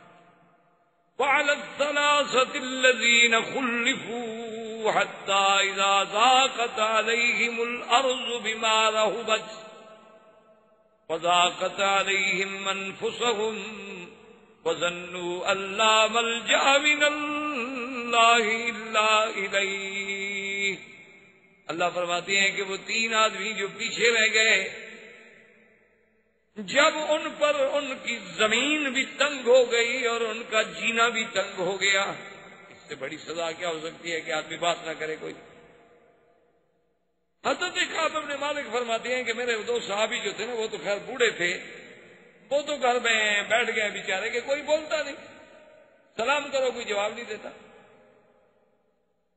وَعَلَى الثَّلَاثَةِ الَّذِينَ خُلِّفُوا حَتَّى إِذَا ضَاقَتْ عَلَيْهِمُ الْأَرْضُ بِمَا رَحُبَتْ وَضَاقَتْ عَلَيْهِمْ أَنفُسُهُمْ وَظَنُّوا أَن لَّا مَلْجَأَ مِنَ اللَّهِ إِلَّا إِلَيْهِ۔ اللہ فرماتے ہیں کہ وہ 3 آدمی جو پیچھے رہ گئے، جب ان پر ان کی زمین بھی تنگ ہو گئی اور ان کا جینا بھی تنگ ہو گیا، اس سے بڑی سزا کیا ہو سکتی ہے کہ آدمی بات نہ کرے کوئی۔ حضرت کعب بن مالک فرماتے ہیں کہ میرے 2 صحابی جو تھے نا، وہ تو خیر بوڑھے تھے، وہ تو گھر میں بیٹھ گئے بیچارے کہ کوئی بولتا نہیں، سلام کرو کوئی جواب نہیں دیتا۔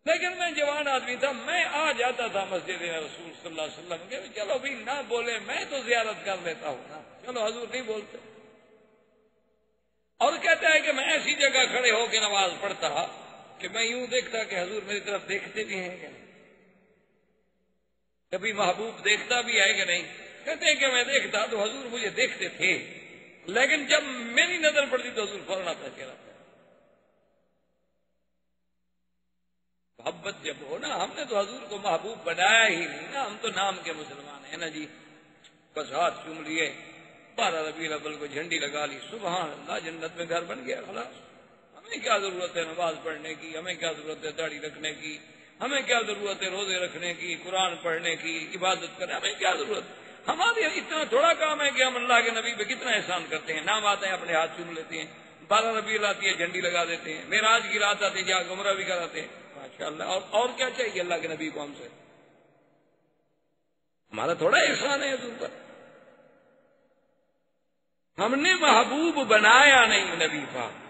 لیکن میں جوان آدمی تھا، میں آ جاتا تھا مسجد رسول صلی اللہ علیہ وسلم کے، چلو بھی نہ بولے میں تو زیارت کر لیتا ہوں نا، چلو حضور نہیں بولتے. اور کہتا ہے کہ میں ایسی جگہ کھڑے ہو کے نماز پڑھتا کہ میں یوں دیکھتا کہ حضور میری طرف دیکھتے بھی ہیں کہ نہیں، کبھی محبوب دیکھتا بھی ہے کہ نہیں. کہتے ہیں کہ میں دیکھتا تو حضور مجھے دیکھتے تھے، لیکن جب میری نظر پڑتی تو حضور فوراً آتا چلا تھا. محبت جب ہو نا، ہم نے تو حضور کو محبوب بنایا ہی نہیں نا، ہم تو نام کے مسلمان ہیں نا جی. بس ہاتھ چوم لیے، 12 ربیع الاول کو جھنڈی لگا لی، سبحان اللہ جنت میں گھر بن گیا خلاص. ہمیں کیا ضرورت ہے نماز پڑھنے کی، ہمیں کیا ضرورت ہے داڑھی رکھنے کی، ہمیں کیا ضرورت ہے روزے رکھنے کی، قرآن پڑھنے کی، عبادت کرنے، ہمیں کیا ضرورت. ہمارے اتنا تھوڑا کام ہے کہ ہم اللہ کے نبی پہ کتنا احسان کرتے ہیں. نام آتا ہے اپنے ہاتھ چوم لیتے ہیں، 12 ربیع آتی ہے جھنڈی لگا دیتے ہیں، معراج کی رات آتی ہے جا کے عمرہ بھی کراتے ہیں. ماشاءاللہ. اور کیا چاہیے اللہ کے نبی کو ہم سے؟ ہمارا تھوڑا احسان ہے حضور پر. ہم نے محبوب بنایا نہیں نبی پاک.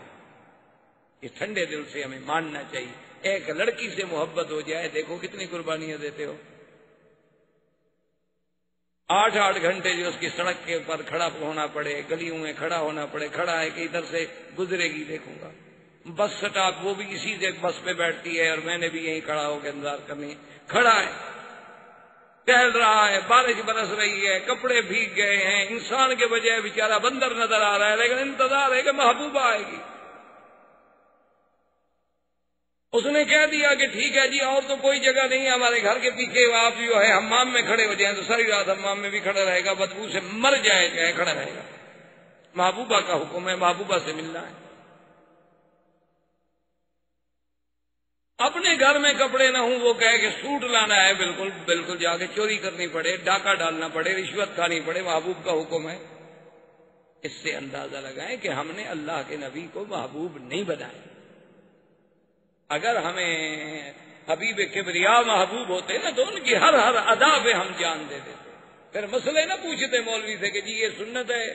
یہ ٹھنڈے دل سے ہمیں ماننا چاہیے. ایک لڑکی سے محبت ہو جائے، دیکھو کتنی قربانیاں دیتے ہو. 8 گھنٹے جو اس کی سڑک کے اوپر کھڑا ہونا پڑے، گلیوں میں کھڑا ہونا پڑے، کھڑا ہے کہ ادھر سے گزرے گی دیکھوں گا. بس سٹاپ وہ بھی اسی سے بس پہ بیٹھتی ہے اور میں نے بھی یہیں کھڑا ہو کے انتظار کرنی. کھڑا ہے، ٹہل رہا ہے، بارش برس رہی ہے، کپڑے بھیگ گئے ہیں، انسان کے بجائے بیچارہ بندر نظر آ رہا ہے، لیکن انتظار ہے کہ محبوبہ آئے گی. اس نے کہہ دیا کہ ٹھیک ہے جی اور تو کوئی جگہ نہیں ہے ہمارے گھر کے پیچھے، آپ جو ہے حمام میں کھڑے ہو جائیں تو ساری رات حمام میں بھی کھڑا رہے گا، بدبو سے مر جائے کھڑا رہے گا. محبوبہ کا حکم ہے، محبوبہ سے ملنا ہے. اپنے گھر میں کپڑے نہ ہوں، وہ کہے کہ سوٹ لانا ہے، بالکل بالکل جا کے چوری کرنی پڑے، ڈاکہ ڈالنا پڑے، رشوت کھانی پڑے، محبوب کا حکم ہے. اس سے اندازہ لگائیں کہ ہم نے اللہ کے نبی کو محبوب نہیں بنایا. اگر ہمیں حبیب کبریا محبوب ہوتے نا تو ان کی ہر ادا پہ ہم جان دے دیتے. پھر مسئلے نہ پوچھتے مولوی سے کہ جی یہ سنت ہے،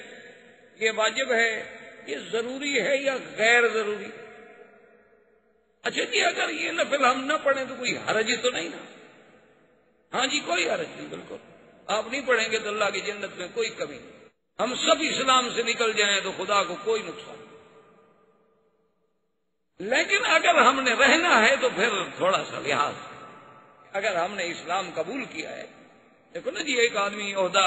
یہ واجب ہے، یہ ضروری ہے یا غیر ضروری. اچھا جی اگر یہ نفل ہم نہ پڑھیں تو کوئی حرج تو نہیں نا؟ ہاں جی کوئی حرج نہیں، بالکل. آپ نہیں پڑھیں گے تو اللہ کی جنت میں کوئی کمی نہیں. ہم سب اسلام سے نکل جائیں تو خدا کو کوئی نقصان نہیں. لیکن اگر ہم نے رہنا ہے تو پھر تھوڑا سا لحاظ. اگر ہم نے اسلام قبول کیا ہے، دیکھو نا جی ایک آدمی عہدہ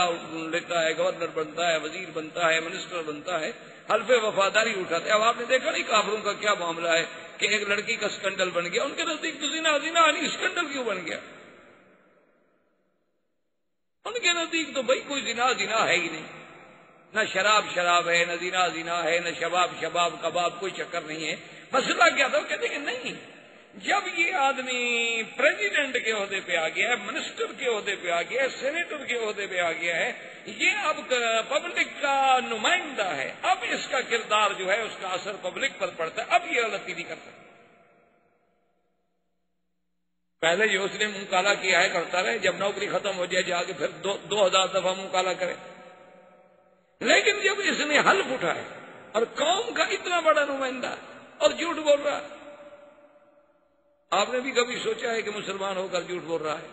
لیتا ہے، گورنر بنتا ہے، وزیر بنتا ہے، منسٹر بنتا ہے، حلف وفاداری اٹھاتے ہیں. اب آپ نے دیکھا نہیں کافروں کا کیا معاملہ ہے کہ ایک لڑکی کا اسکینڈل بن گیا. ان کے نزدیک تو زنا نہیں، اسکینڈل کیوں بن گیا؟ ان کے نزدیک تو بھائی کوئی زنا ہے ہی نہیں. نہ شراب ہے، نہ زنا ہے، نہ شباب کباب، کوئی چکر نہیں ہے. مسئلہ کیا تھا؟ وہ کہتے کہ نہیں، جب یہ آدمی پریزیڈنٹ کے عہدے پہ آ گیا ہے، منسٹر کے عہدے پہ آ گیا ہے، سینیٹر کے عہدے پہ آ گیا ہے، یہ اب پبلک کا نمائندہ ہے، اب اس کا کردار جو ہے اس کا اثر پبلک پر پڑتا ہے، اب یہ غلطی نہیں کر سکتا. پہلے جو اس نے منہ کالا کیا ہے کرتا رہے، جب نوکری ختم ہو جائے جا کے پھر 2000 دفعہ منہ کالا کرے. لیکن جب اس نے حلف اٹھائے اور قوم کا اتنا بڑا نمائندہ اور جھوٹ بول رہا ہے. آپ نے بھی کبھی سوچا ہے کہ مسلمان ہو کر جھوٹ بول رہا ہے؟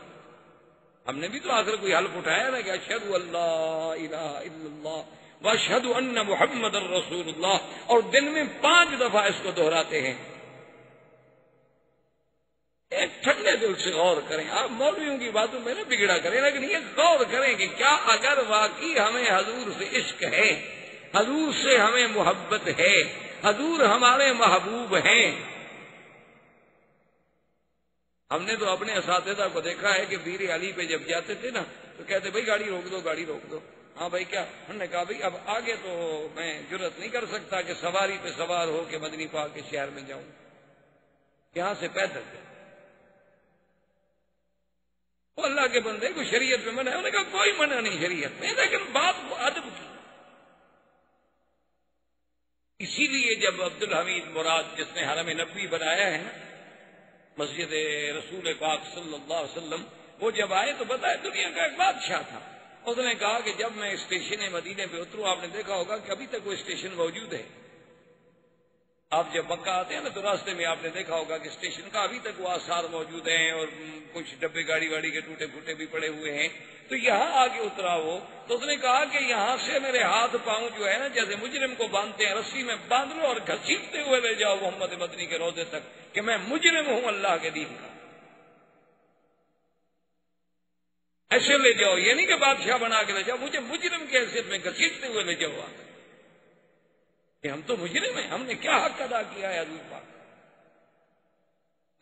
ہم نے بھی تو آخر کوئی حلف اٹھایا نا کہ اشہد اللہ الہ الا اللہ واشہد ان محمد الرسول اللہ، اور دن میں 5 دفعہ اس کو دہراتے ہیں. ایک ٹھنڈے دل سے غور کریں. آپ مولویوں کی باتوں میں نہ بگڑا کریں، لیکن یہ غور کریں کہ کیا اگر واقعی ہمیں حضور سے عشق ہے، حضور سے ہمیں محبت ہے، حضور ہمارے محبوب ہیں. ہم نے تو اپنے اساتذہ کو دیکھا ہے کہ بیر علی پہ جب جاتے تھے نا تو کہتے بھائی گاڑی روک دو، گاڑی روک دو. ہاں بھائی کیا؟ ہم نے کہا بھائی اب آگے تو میں جرت نہیں کر سکتا کہ سواری پہ سوار ہو کے مدنی پاک کے شہر میں جاؤں، یہاں سے پیدل. وہ اللہ کے بندے کو شریعت میں منع ہے؟ انہوں نے کہا کوئی منع نہیں شریعت میں، لیکن بات کو ادب کی. اسی لیے جب عبد الحمید مراد جس نے حرم نبوی بنایا ہے نا، مسجد رسول پاک صلی اللہ علیہ وسلم، وہ جب آئے تو بتائے دنیا کا ایک بادشاہ تھا. اس نے کہا کہ جب میں اسٹیشن مدینے پہ اتروں، آپ نے دیکھا ہوگا کہ ابھی تک وہ اسٹیشن موجود ہے، آپ جب مکہ آتے ہیں نا تو راستے میں آپ نے دیکھا ہوگا کہ اسٹیشن کا ابھی تک وہ آثار موجود ہیں اور کچھ ڈبے گاڑی واڑی کے ٹوٹے پھوٹے بھی پڑے ہوئے ہیں. تو یہاں آگے اترا وہ تو اس نے کہا کہ یہاں سے میرے ہاتھ پاؤں جو ہے نا جیسے مجرم کو باندھتے ہیں رسی میں باندھ لو اور گھسیٹتے ہوئے لے جاؤ محمد مدنی کے روضے تک کہ میں مجرم ہوں اللہ کے دین کا. ایسے لے جاؤ، یہ نہیں کہ بادشاہ بنا کے لے جاؤ، مجھے مجرم کی حیثیت میں گھسیٹتے ہوئے لے جاؤ کہ ہم تو مجرم ہیں، ہم نے کیا حق ادا کیا ہے حضور پاک.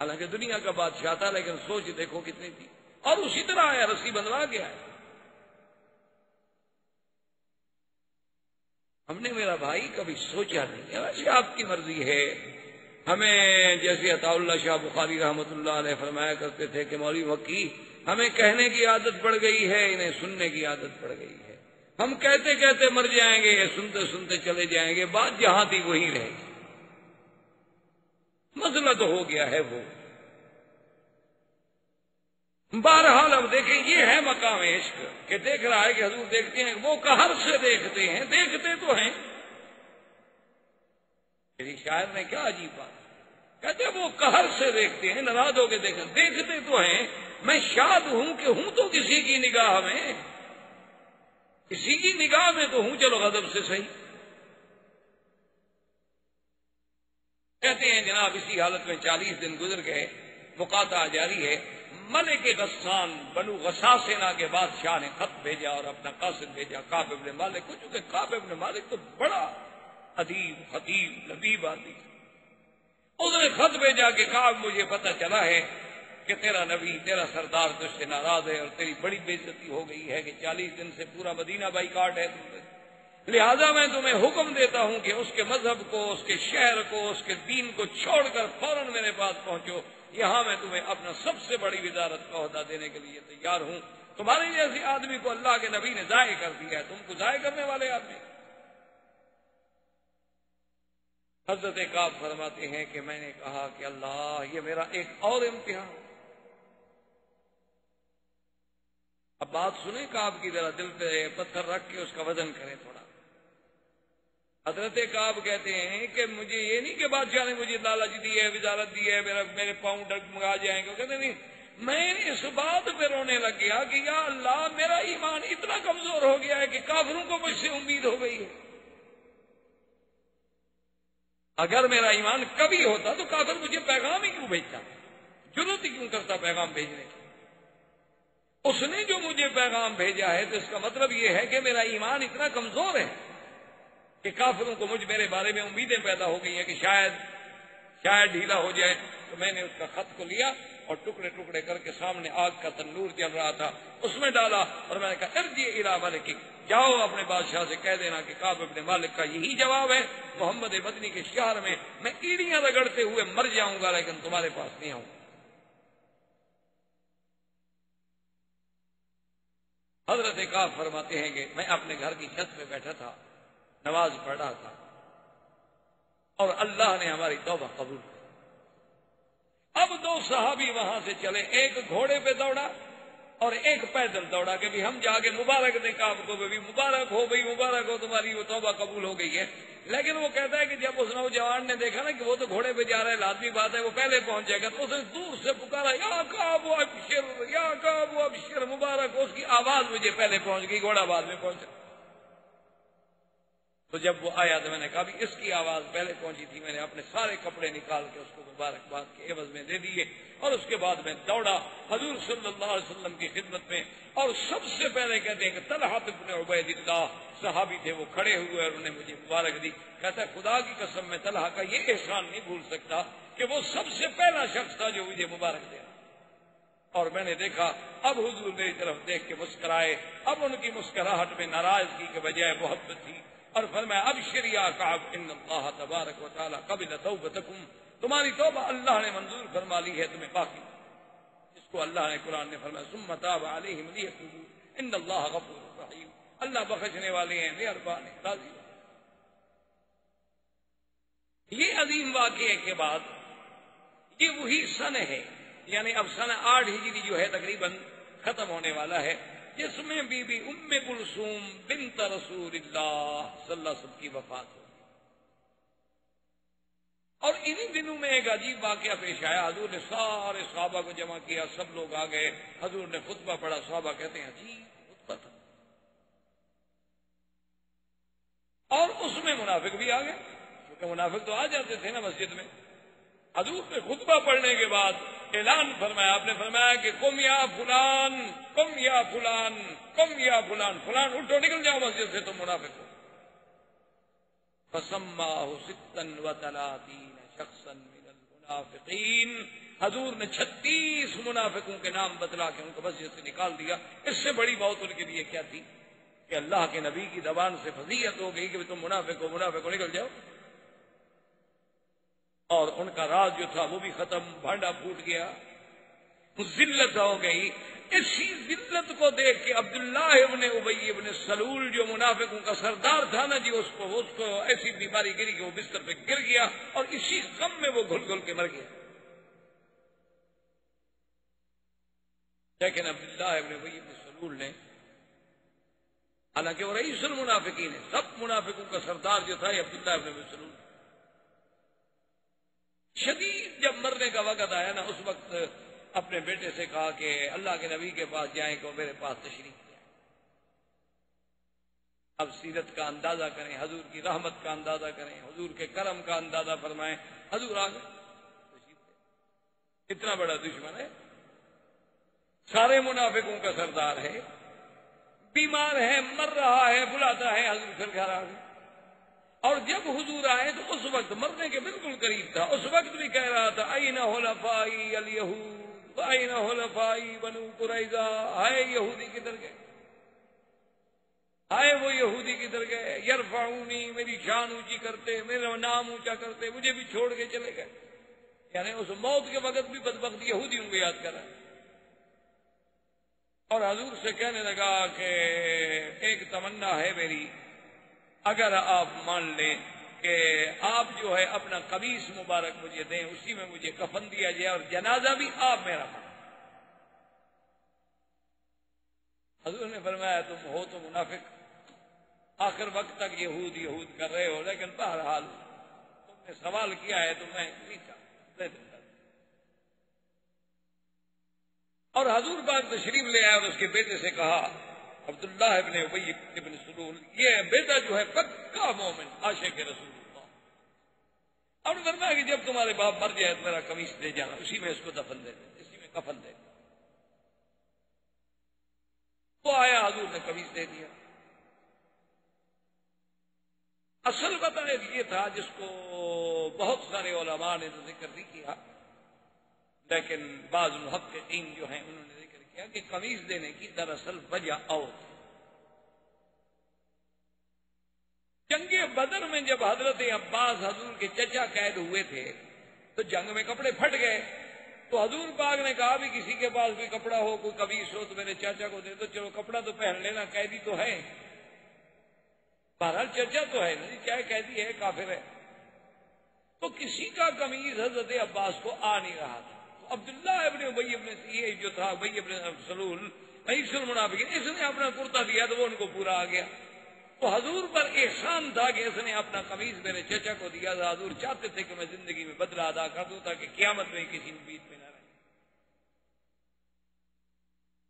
حالانکہ دنیا کا بادشاہ تھا لیکن سوچ دیکھو کتنی تھی، اور اسی طرح آیا رسی بندھوا گیا ہے. ہم نے میرا بھائی کبھی سوچا نہیں، ویسے آپ کی مرضی ہے. ہمیں جیسے عطا اللہ شاہ بخاری رحمۃ اللہ علیہ فرمایا کرتے تھے کہ مولوی مکی ہمیں کہنے کی عادت پڑ گئی ہے، انہیں سننے کی عادت پڑ گئی ہے. ہم کہتے کہتے مر جائیں گے، سنتے سنتے چلے جائیں گے، بات جہاں تھی وہیں رہے گی. مسئلہ تو ہو گیا ہے وہ. بہرحال اب دیکھیں یہ ہے مقام عشق کہ دیکھ رہا ہے کہ حضور دیکھتے ہیں، وہ قہر سے دیکھتے ہیں، دیکھتے تو ہیں. میری شاعر نے کیا عجیب بات کہتے ہیں، وہ قہر سے دیکھتے ہیں، ناراض ہو کے دیکھتے تو ہیں. میں شاد ہوں کہ ہوں تو کسی کی نگاہ میں، کسی کی نگاہ میں تو ہوں، چلو غضب سے صحیح. کہتے ہیں جناب اسی حالت میں 40 دن گزر گئے، مقاطعہ جاری ہے. ملک غسان بنو غساسنہ کے بادشاہ نے خط بھیجا اور اپنا قاصد بھیجا کعب ابن مالک کو، چونکہ کعب ابن مالک تو بڑا ادیب خطیب لبیب آدمی. اس نے خط بھیجا کہ کعب مجھے پتہ چلا ہے کہ تیرا نبی تیرا سردار تجھ سے ناراض ہے اور تیری بڑی بے عزتی ہو گئی ہے کہ 40 دن سے پورا مدینہ بائیکاٹ ہے تم پہ، لہذا میں تمہیں حکم دیتا ہوں کہ اس کے مذہب کو، اس کے شہر کو، اس کے دین کو چھوڑ کر فوراً میرے پاس پہنچو. یہاں میں تمہیں اپنا سب سے بڑی وزارت کا عہدہ دینے کے لیے تیار ہوں. تمہارے جیسے آدمی کو اللہ کے نبی نے ضائع کر دیا ہے، تم کو ضائع کرنے والے آدمی. حضرت کعب فرماتے ہیں کہ میں نے کہا کہ اللہ یہ میرا ایک اور امتحان. اب بات سنیں کعب کی، ذرا دل پہ پتھر رکھ کے اس کا وزن کریں تھوڑا. حضرت کعب کہتے ہیں کہ مجھے یہ نہیں کہ بادشاہ نے مجھے لالچ دی ہے، وزارت دی ہے، میرے پاؤں ڈگمگا جائیں گے. کہتے نہیں، میں اس بات پہ رونے لگ گیا کہ یا اللہ میرا ایمان اتنا کمزور ہو گیا ہے کہ کافروں کو مجھ سے امید ہو گئی ہے. اگر میرا ایمان کبھی ہوتا تو کافر مجھے پیغام ہی کیوں بھیجتا، جرات ہی کیوں کرتا پیغام بھیجنے کی. اس نے جو مجھے پیغام بھیجا ہے تو اس کا مطلب یہ ہے کہ میرا ایمان اتنا کمزور ہے کہ کافروں کو میرے بارے میں امیدیں پیدا ہو گئی ہیں کہ شاید ڈھیلا ہو جائے. تو میں نے اس کا خط کو لیا اور ٹکڑے ٹکڑے کر کے سامنے آگ کا تنور چل رہا تھا اس میں ڈالا اور میں نے کہا ارجع الی ملک، جاؤ اپنے بادشاہ سے کہہ دینا کہ کعب ابن مالک کا یہی جواب ہے، محمد مدنی کے شہر میں میں ایڑیاں رگڑتے ہوئے مر جاؤں گا لیکن تمہارے پاس نہیں آؤں گا. حضرت کعب فرماتے ہیں کہ میں اپنے گھر کی چھت پہ بیٹھا تھا، نماز پڑھ رہا تھا اور اللہ نے ہماری توبہ قبول کی. اب 2 صحابی وہاں سے چلے، ایک گھوڑے پہ دوڑا اور ایک پیدل دوڑا کہ بھی ہم جا کے مبارک دیں کعب کو، بھی مبارک ہو بھائی، مبارک ہو تمہاری وہ توبہ قبول ہو گئی ہے. لیکن وہ کہتا ہے کہ جب اس نوجوان نے دیکھا نا کہ وہ تو گھوڑے پہ جا رہا ہے، لازمی بات ہے وہ پہلے پہنچ جائے گا، تو اس نے دور سے پکارا یا کعب ابشر، یا کعب ابشر، مبارک. اس کی آواز مجھے پہلے پہنچ گئی، گھوڑا بعد میں پہنچا. تو جب وہ آیا تو میں نے کہا بھی اس کی آواز پہلے پہنچی تھی. میں نے اپنے سارے کپڑے نکال کے اس کو مبارکباد کے عوض میں دے دیے اور اس کے بعد میں دوڑا حضور صلی اللہ علیہ وسلم کی خدمت میں. اور سب سے پہلے کہتے ہیں کہ طلحہ بن عبید اللہ صحابی تھے، وہ کھڑے ہوئے اور انہوں نے مجھے مبارک دی. کہتا ہے خدا کی قسم میں طلحہ کا یہ احسان نہیں بھول سکتا کہ وہ سب سے پہلا شخص تھا جو مجھے مبارک دیا. اور میں نے دیکھا اب حضور میری طرف دیکھ کے مسکرائے. اب ان کی مسکراہٹ میں ناراضگی کے بجائے محبت تھی اور فرمایا ابشر یا کعب ان اللہ تبارک و تعالی قبل توبتکم، تمہاری توبہ اللہ نے منظور فرما لی ہے تمہیں باقی. اس کو اللہ نے قرآن نے فرمایا ثم تاب علیہم لیتوبوا ان اللہ غفور رحیم، اللہ بخشنے والے ہیں، مہربان ہیں، راضی. یہ عظیم واقعے کے بعد یہ وہی سن ہے، یعنی اب سن 8 ہجری جو ہے تقریباً ختم ہونے والا ہے، جس میں بی بی ام کلثوم بنت رسول اللہ صلی اللہ علیہ وسلم کی وفات ہو. اور انہی دنوں میں ایک عجیب واقعہ پیش آیا. حضور نے سارے صحابہ کو جمع کیا, سب لوگ آ گئے, حضور نے خطبہ پڑھا. صحابہ کہتے ہیں عجیب خطبہ تھا, اور اس میں منافق بھی آ گئے, کیونکہ منافق تو آ جاتے تھے نا مسجد میں. حضور نے خطبہ پڑھنے کے بعد اعلان فرمایا, آپ نے فرمایا کہ قم یا فلان, قم یا فلان, قم یا فلان, فلان اٹھو نکل جاؤ مسجد سے, تم منافق ہو. فسماہ ستا وثلاثین شخصا من المنافقین, حضور نے 36 منافقوں کے نام بتلا کے ان کو مسجد سے نکال دیا. اس سے بڑی بات ان کے لیے کیا تھی کہ اللہ کے نبی کی زبان سے فضیحت ہو گئی کہ تم منافق ہو, منافق ہو, نکل جاؤ. اور ان کا راز جو تھا وہ بھی ختم, بھانڈا پھوٹ گیا, ذلت ہو گئی. اسی ذلت کو دیکھ کے عبداللہ ابن ابی ابن سلول جو منافقوں کا سردار تھا نا جی, اس کو ایسی بیماری گری کہ وہ بستر پہ گر گیا, اور اسی غم میں وہ گھل گھل کے مر گیا. لیکن عبداللہ ابن ابی ابن سلول نے, حالانکہ وہ رئیس المنافقین ہے, سب منافقوں کا سردار جو تھا یہ عبداللہ ابن ابی سلول, شدید جب مرنے کا وقت آیا نا, اس وقت اپنے بیٹے سے کہا کہ اللہ کے نبی کے پاس جائیں کہ وہ میرے پاس تشریف لائیں. اب سیرت کا اندازہ کریں, حضور کی رحمت کا اندازہ کریں, حضور کے کرم کا اندازہ فرمائیں. حضور آ گئے, اتنا بڑا دشمن ہے, سارے منافقوں کا سردار ہے, بیمار ہے, مر رہا ہے, بلاتا ہے, حضور پھر گھر آ گئے. اور جب حضور آئے تو اس وقت مرنے کے بالکل قریب تھا. اس وقت بھی کہہ رہا تھا این خلفائی الیہود این خلفائی بنو قریظہ, ہائے یہودی کدھر گئے, ہائے وہ یہودی کدھر گئے, یرفعونی, میری شان اونچی کرتے, میرا نام اونچا کرتے, مجھے بھی چھوڑ کے چلے گئے. یعنی اس موت کے وقت بھی بدبخت یہودیوں کو یاد کر رہا ہے. اور حضور سے کہنے لگا کہ ایک تمنا ہے میری, اگر آپ مان لیں کہ آپ جو ہے اپنا قمیص مبارک مجھے دیں, اسی میں مجھے کفن دیا جائے اور جنازہ بھی آپ میرا پڑھیں. حضور نے فرمایا تم ہو تو منافق, آخر وقت تک یہود کر رہے ہو, لیکن بہرحال تم نے سوال کیا ہے تو میں نہیں چاہتا, دے دوں گا. اور حضور پاک تشریف لے آیا اور اس کے بیٹے سے کہا, عبداللہ ابن ابی ابن سلول, یہ بیٹا جو ہے پکا مومن عاشق رسول اللہ. اور فرمایا کہ جب تمہارے باپ مر جائے تو میرا قمیص دے جانا, اسی میں اس کو دفن دے دیں, اسی میں کفن دے دیں. وہ آیا, حضور نے قمیص دے دیا. اصل وجہ یہ تھا جس کو بہت سارے علماء نے ذکر نہیں کیا, لیکن بعض محققین جو ہیں انہوں نے ذکر کیا کہ قمیص دینے کی دراصل وجہ اور تھی. جنگ بدر میں جب حضرت عباس حضور کے چچا قید ہوئے تھے تو جنگ میں کپڑے پھٹ گئے, تو حضور پاک نے کہا بھی کسی کے پاس کوئی کپڑا ہو, کوئی قمیص ہو تو میرے چاچا کو دے دو. چلو کپڑا تو پہن لینا, قیدی تو ہے, بہرحال چچا تو ہے نہیں, چاہے قیدی ہے کافر ہے. تو کسی کا قمیص حضرت عباس کو آ نہیں رہا تھا. تو عبداللہ ابن ابی ابن یہ جو تھا ابی ابن سلول رئیس المنافقین, اس نے اپنا کرتا دیا تو وہ ان کو پورا آ گیا. تو حضور پر احسان تھا کہ اس نے اپنا قمیص میرے چچا کو دیا تھا. حضور چاہتے تھے کہ میں زندگی میں بدلہ ادا کر دوں تاکہ قیامت میں کسی بیچ میں نہ رہے.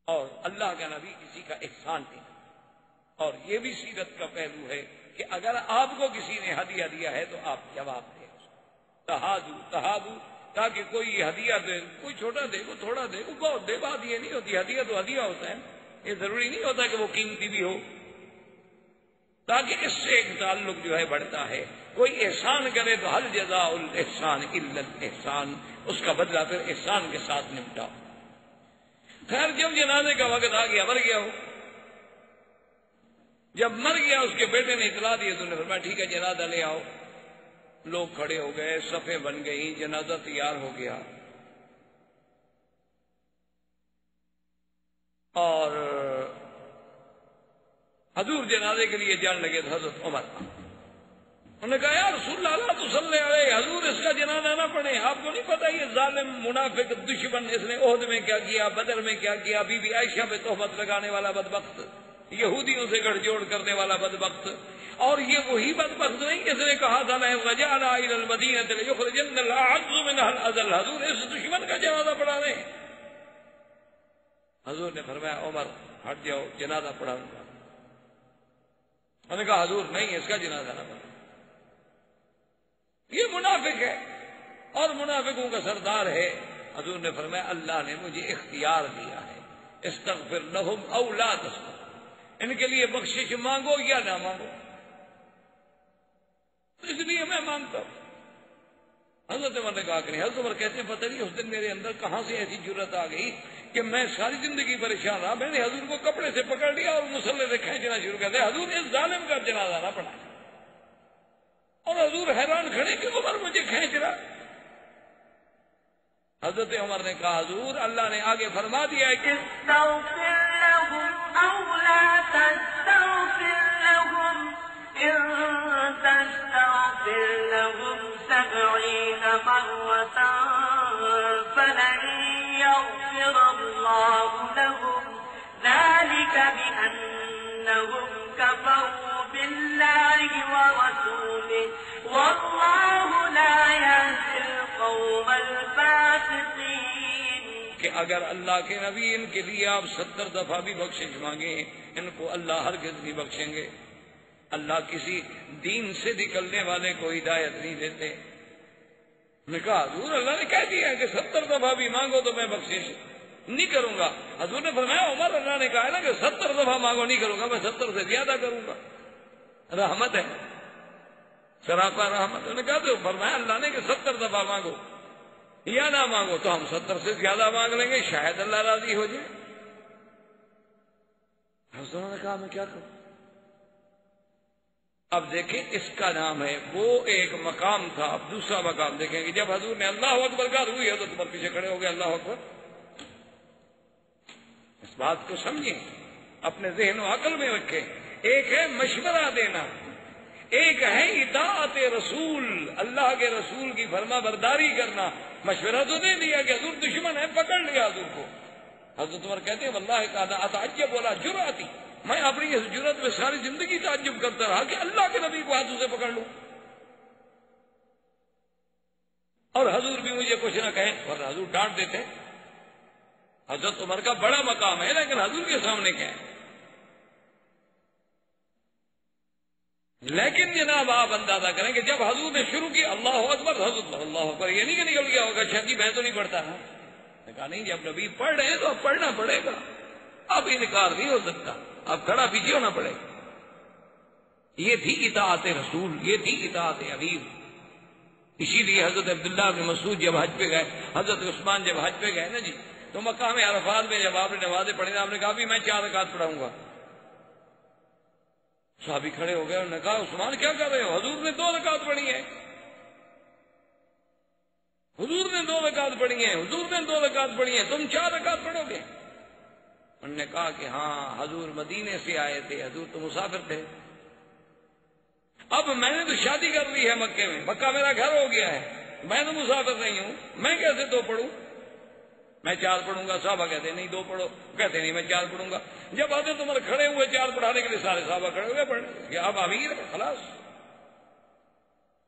اور اللہ کا نبی کسی کا احسان نہیں. اور یہ بھی سیرت کا پہلو ہے کہ اگر آپ کو کسی نے ہدیہ دیا ہے تو آپ جواب دیں, تہادو, تاکہ کوئی ہدیہ دے, کوئی چھوٹا دے, کوئی تھوڑا دے, کوئی بہت دے, بات یہ نہیں ہوتی. ہدیہ تو ہدیہ ہوتا ہے, یہ ضروری نہیں ہوتا کہ وہ قیمتی بھی ہو, تاکہ اس سے ایک تعلق جو ہے بڑھتا ہے. کوئی احسان کرے تو حل جزاء الاحسان الا الاحسان, اس کا بدلہ پھر احسان کے ساتھ نمٹا. خیر جب جنازے کا وقت آ گیا, مر گیا ہو, جب مر گیا اس کے بیٹے نے اطلاع دی تو نے فرمایا ٹھیک ہے جنازہ لے آؤ. لوگ کھڑے ہو گئے, صفیں بن گئی, جنازہ تیار ہو گیا. اور حضور جنازے کے لیے جان لگے تو حضرت عمر, انہوں نے کہا یا رسول اللہ لا تصلی علیہ, حضور اس کا جنازہ نہ پڑھیں. آپ کو نہیں پتا یہ ظالم منافق دشمن اس نے عہد میں کیا کیا, بدر میں کیا کیا, بی بی عائشہ پہ تہمت لگانے والا بدبخت, یہودیوں سے گڑھ جوڑ کرنے والا بدبخت, اور یہ وہی بدبخت نہیں جس نے کہا تھا لئن رجعنا الى المدینۃ لیخرجن الاعز منها الاذل، حضور اس دشمن کا جنازہ پڑھا رہے ہیں۔ حضور نے فرمایا عمر ہٹ جاؤ، جنازہ پڑھاؤں گا۔ میں نے کہا حضور نہیں، اس کا جنازہ نہ پڑھا، یہ منافق ہے اور منافقوں کا سردار ہے۔ حضور نے فرمایا اللہ نے مجھے اختیار دیا ہے، استغفر لهم او لا تستغفر، ان کے لیے بخشش مانگو یا نہ مانگو، اس لیے میں مانگتا ہوں۔ حضرت عمر نے کہا کہ نہیں۔ حضرت عمر کہتے ہیں پتہ نہیں اس دن میرے اندر کہاں سے ایسی جرت آ گئی کہ میں ساری زندگی پریشان رہا، میں نے حضور کو کپڑے سے پکڑ لیا اور مصلے سے کھینچنا شروع کر دیا، حضور نے اس ظالم کا جنازہ نہ پڑھا، اور حضور حیران کھڑے کہ عمر مجھے کھینچ رہا۔ حضرت عمر نے کہا حضور اللہ نے آگے فرما دیا ہے کہ استغفر لهم أو لا تستغفر لهم إن تستغفر لهم 70 مرة فلن يغفر الله لهم ذلك بأنهم كفروا بالله ورسوله والله لا يهدي القوم الفاسقين۔ کہ اگر اللہ کے نبی ان کے لیے آپ 70 دفعہ بھی بخشش مانگیں ان کو اللہ ہرگز نہیں بخشیں گے۔ اللہ کسی دین سے نکلنے والے کو ہدایت نہیں دیتے۔ میں کہا حضور اللہ نے کہہ دیا ہے کہ 70 دفعہ بھی مانگو تو میں بخشش نہیں کروں گا۔ حضور نے فرمایا عمر اللہ نے کہا ہے نا کہ 70 دفعہ مانگو نہیں کروں گا، میں 70 سے زیادہ کروں گا۔ رحمت ہے، سراپا رحمت۔ انہوں نے کہا تو فرمایا اللہ نے کہ 70 دفعہ مانگو یا نہ مانگو، تو ہم 70 سے زیادہ مانگ لیں گے، شاید اللہ راضی ہو جائے۔ حضور نے کہا میں کیا کروں؟ اب دیکھیں اس کا نام ہے، وہ ایک مقام تھا۔ اب دوسرا مقام دیکھیں کہ جب حضور نے اللہ اکبر کہا ہوئی ہے تو تمہارے پیچھے کھڑے ہو گئے اللہ اکبر۔ اس بات کو سمجھیں، اپنے ذہن و عقل میں رکھیں۔ ایک ہے مشورہ دینا، ایک ہے اطاعت رسول، اللہ کے رسول کی فرما برداری کرنا۔ مشورہ تو دے دیا کہ حضور دشمن ہے، پکڑ لیا حضور کو۔ حضرت عمر کہتے ہیں واللہ اتعجب ولا جرأتی، میں اپنی اس جرأت میں ساری زندگی تعجب کرتا رہا کہ اللہ کے نبی کو ہاتھوں سے پکڑ لوں اور حضور بھی مجھے کچھ نہ کہیں، اور حضور ڈانٹ دیتے۔ حضرت عمر کا بڑا مقام ہے لیکن حضور کے سامنے کیا ہے؟ لیکن جناب آپ اندازہ کریں کہ جب حضور نے شروع کی اللہ اکبر، حضرت اللہ اکبر، یہ نہیں کہ نکل گیا ہوگا اچھا جی میں تو نہیں پڑھتا نا۔ نے کہا نہیں جب نبی پڑھ رہے ہیں تو اب پڑھنا پڑے گا، اب انکار نہیں ہو سکتا، اب کھڑا پیچھے ہونا پڑے گا۔ یہ تھی اطاعت رسول، یہ تھی اطاعت امیر۔ اسی لیے حضرت عبداللہ بن مسعود جب حج پہ گئے، حضرت عثمان جب حج پہ گئے نا جی، تو مقام عرفات میں جب آپ نے نمازیں پڑھی نا، آپ نے کہا بھی میں 4 رکعت پڑھاؤں گا۔ صحابی کھڑے ہو گئے، انہوں نے کہا عثمان کیا کر رہے ہو؟ حضور نے 2 رکعت پڑھی ہیں، حضور نے 2 رکعت پڑھی ہیں، حضور نے 2 رکعت پڑھی ہیں، تم 4 رکعت پڑھو گے؟ انہوں نے کہا کہ ہاں حضور مدینے سے آئے تھے، حضور تو مسافر تھے، اب میں نے تو شادی کر لی ہے مکے میں، مکہ میرا گھر ہو گیا ہے، میں تو مسافر نہیں ہوں، میں کیسے 2 پڑھوں؟ میں 4 پڑھوں گا۔ صحابہ کہتے نہیں 2 پڑھو، کہتے نہیں میں 4 پڑھوں گا۔ جب حضرت عمر کھڑے ہوئے 4 پڑھانے کے لیے، سارے صحابہ کھڑے ہوئے پڑھنے کہ اب امیر ہے، خلاص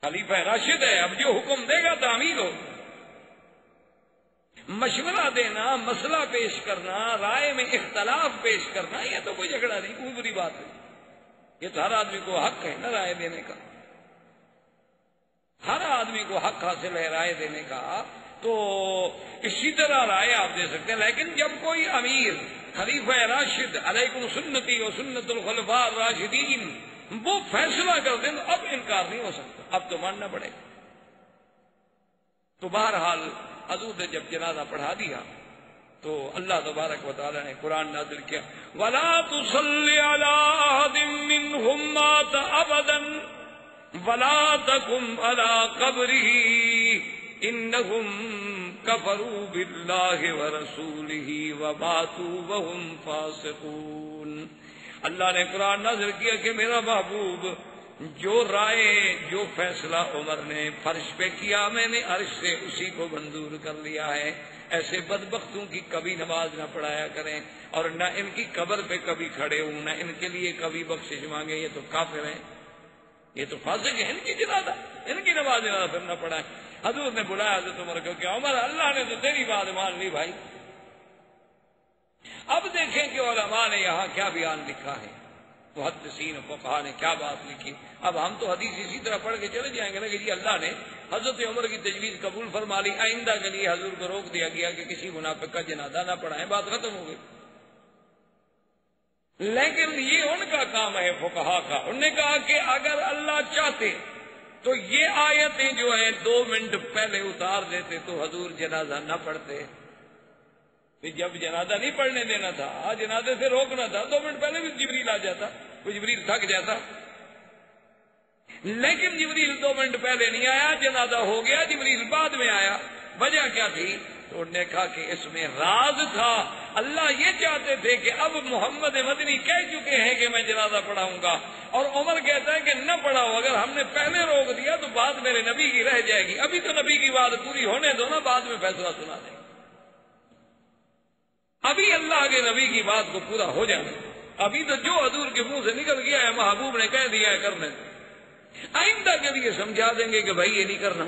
خلیفہ راشد ہے، اب جو حکم دے گا تعمیل ہو۔ مشورہ دینا، مسئلہ پیش کرنا، رائے میں اختلاف پیش کرنا، یہ تو کوئی جھگڑا نہیں، کوئی بری بات نہیں، یہ تو ہر آدمی کو حق ہے نا رائے دینے کا، ہر آدمی کو حق حاصل ہے رائے دینے کا، تو اسی طرح رائے آپ دے سکتے ہیں۔ لیکن جب کوئی امیر خلیفہ راشد علیکم سنتی و سنت الخلفاء الراشدین وہ فیصلہ کر دیں تو اب انکار نہیں ہو سکتا، اب تو ماننا پڑے گا۔ تو بہرحال حضور نے جب جنازہ پڑھا دیا تو اللہ تبارک و تعالی نے قرآن نازل کیا وَلَا تُصَلِّ عَلَىٰ أَحَدٍ مِّنْهُمْ مَاتَ أَبَدًا وَلَا تَقُمْ عَلَىٰ قَبْرِهِ إِنَّهُمْ كَفَرُوا بِاللَّهِ وَرَسُولِهِ وَمَاتُوا وَهُمْ فَاسِقُونَ۔ اللہ نے قرآن نازل کیا کہ میرا محبوب جو رائے، جو فیصلہ عمر نے فرش پہ کیا، میں نے عرش سے اسی کو منظور کر لیا ہے۔ ایسے بدبختوں کی کبھی نماز نہ پڑھایا کریں اور نہ ان کی قبر پہ کبھی کھڑے ہوں، نہ ان کے لیے کبھی بخشش مانگے، یہ تو کافر ہیں۔ یہ تو فاسق ہے، ان کی جنازہ، ان کی نماز جنازہ پھر نہ پڑھائیں۔ حضور نے بلایا حضرت عمر کو کہ عمر اللہ نے تو تیری بات مان لی بھائی، اب دیکھیں کہ علماء نے یہاں کیا بیان لکھا ہے، محدثین و فقہاء نے کیا بات لکھی۔ اب ہم تو حدیث اسی طرح پڑھ کے چلے جائیں گے نا کہ جی اللہ نے حضرت عمر کی تجویز قبول فرما لی، آئندہ کے لیے حضور کو روک دیا گیا کہ کسی منافق کا جنازہ نہ پڑھائیں، بات ختم ہو گئی۔ لیکن یہ ان کا کام ہے فقہاء کا، انہوں نے کہا کہ اگر اللہ چاہتے تو یہ آیتیں جو ہیں 2 منٹ پہلے اتار دیتے تو حضور جنازہ نہ پڑھتے۔ جب جنازہ نہیں پڑھنے دینا تھا، جنازے سے روکنا تھا، 2 منٹ پہلے بھی جبریل آ جاتا، کوئی جبریل تھک جاتا، لیکن جبریل 2 منٹ پہلے نہیں آیا، جنازہ ہو گیا، جبریل بعد میں آیا۔ وجہ کیا تھی؟ تو انہوں نے کہا کہ اس میں راز تھا، اللہ یہ چاہتے تھے کہ اب محمد مدنی کہہ چکے ہیں کہ میں جنازہ پڑھاؤں گا، اور عمر کہتا ہے کہ نہ پڑھاؤ، اگر ہم نے پہلے روک دیا تو بات میرے نبی کی رہ جائے گی، ابھی تو نبی کی بات پوری ہونے دو نا، بعد میں فیصلہ سنا دیں، ابھی اللہ کے نبی کی بات کو پورا ہو جانا، ابھی تو جو حضور کے منہ سے نکل گیا ہے محبوب نے کہہ دیا ہے کرنے، آئندہ کے لیے سمجھا دیں گے کہ بھائی یہ نہیں کرنا۔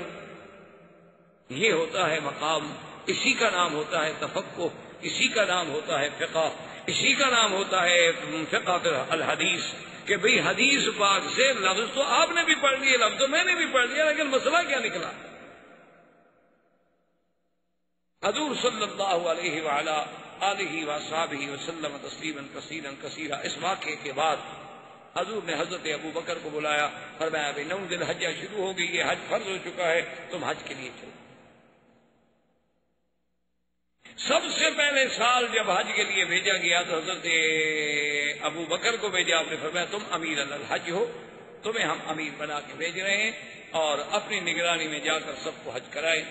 یہ ہوتا ہے مقام، اسی کا نام ہوتا ہے تفقہ، اسی کا نام ہوتا ہے فقہ، اسی کا نام ہوتا ہے فقہ الحدیث، کہ بھئی حدیث پاک سے لفظ تو آپ نے بھی پڑھ لیے، لفظ تو میں نے بھی پڑھ لیا، لیکن مسئلہ کیا نکلا؟ حضور صلی اللہ علیہ وعلا آلہ وصحبہ وسلم تسلیما کثیرا کثیرا، اس واقعے کے بعد حضور نے حضرت ابو بکر کو بلایا، فرمایا بھائی 9 ذی الحجہ شروع ہو گئی ہے، حج فرض ہو چکا ہے، تم حج کے لیے چلو۔ سب سے پہلے سال جب حج کے لیے بھیجا گیا تو حضرت ابو بکر کو بھیجا، آپ نے فرمایا تم امیر الحج ہو، تمہیں ہم امیر بنا کے بھیج رہے ہیں، اور اپنی نگرانی میں جا کر سب کو حج کرائے۔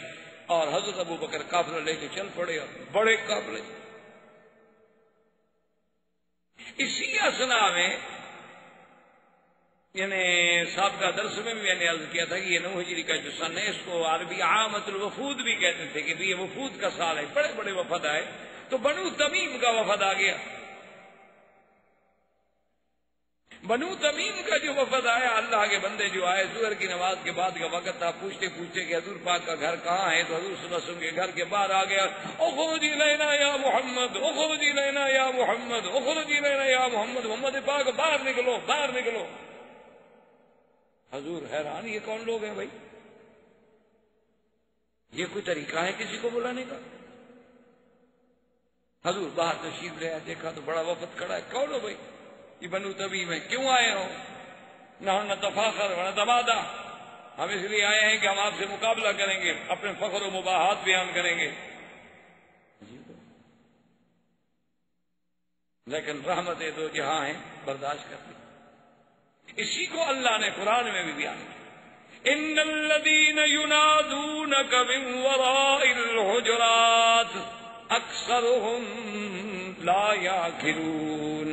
اور حضرت ابو بکر قافلہ لے کے چل پڑے، اور بڑے قافلے۔ اسی اثنا میں یعنی سابقہ درس میں بھی میں نے عرض کیا تھا کہ یہ 9 ہجری کا جو سن ہے اس کو عربی عامۃ الوفود بھی کہتے تھے کہ یہ وفود کا سال ہے، بڑے بڑے وفد آئے، تو بنو تمیم کا وفد آ گیا۔ بنو تمیم کا جو وفد آیا، اللہ کے بندے جو آئے، ظہر کی نماز کے بعد کا وقت تھا، پوچھتے پوچھتے کہ حضور پاک کا گھر کہاں ہے، تو حضور صلی اللہ علیہ وسلم کے گھر کے باہر آ گیا، اخرج الینا یا محمد، اخرج الینا یا محمد، اخرج الینا یا محمد، محمد پاک باہر نکلو، باہر نکلو۔ حضور حیران، یہ کون لوگ ہیں بھائی؟ یہ کوئی طریقہ ہے کسی کو بلانے کا؟ حضور باہر تشریف لے آئے، دیکھا تو بڑا وفد کھڑا ہے، کون ہو بھائی؟ یہ بنو تمیم ہے، کیوں آئے ہو؟ نہ نتفاخر و نتمادہ، ہم اس لیے آئے ہیں کہ ہم آپ سے مقابلہ کریں گے، اپنے فخر و مباحات بیان کریں گے۔ لیکن رحمتیں دو جہاں ہیں، برداشت کرتے۔ اسی کو اللہ نے قرآن میں بھی بیان کیا، ان الذین ینادونک من وراء الحجرات اکثرهم لا یعقلون۔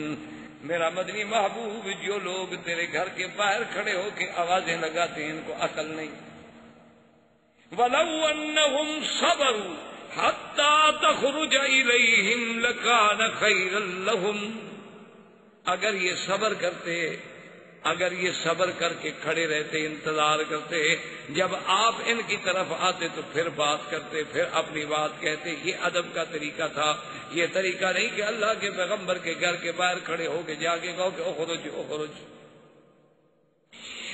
میرا مدنی محبوب، جو لوگ تیرے گھر کے باہر کھڑے ہو کے آوازیں لگاتے ہیں ان کو عقل نہیں۔ وَلَوْ أَنَّهُمْ صَبَرُوا حَتَّى تَخْرُجَ إِلَيْهِمْ لَكَانَ خَيْرًا لَهُمْ، اگر یہ صبر کرتے، اگر یہ صبر کر کے کھڑے رہتے، انتظار کرتے، جب آپ ان کی طرف آتے تو پھر بات کرتے، پھر اپنی بات کہتے، یہ ادب کا طریقہ تھا۔ یہ طریقہ نہیں کہ اللہ کے پیغمبر کے گھر کے باہر کھڑے ہو کے جا کے کہو کہ اخرج اخرج۔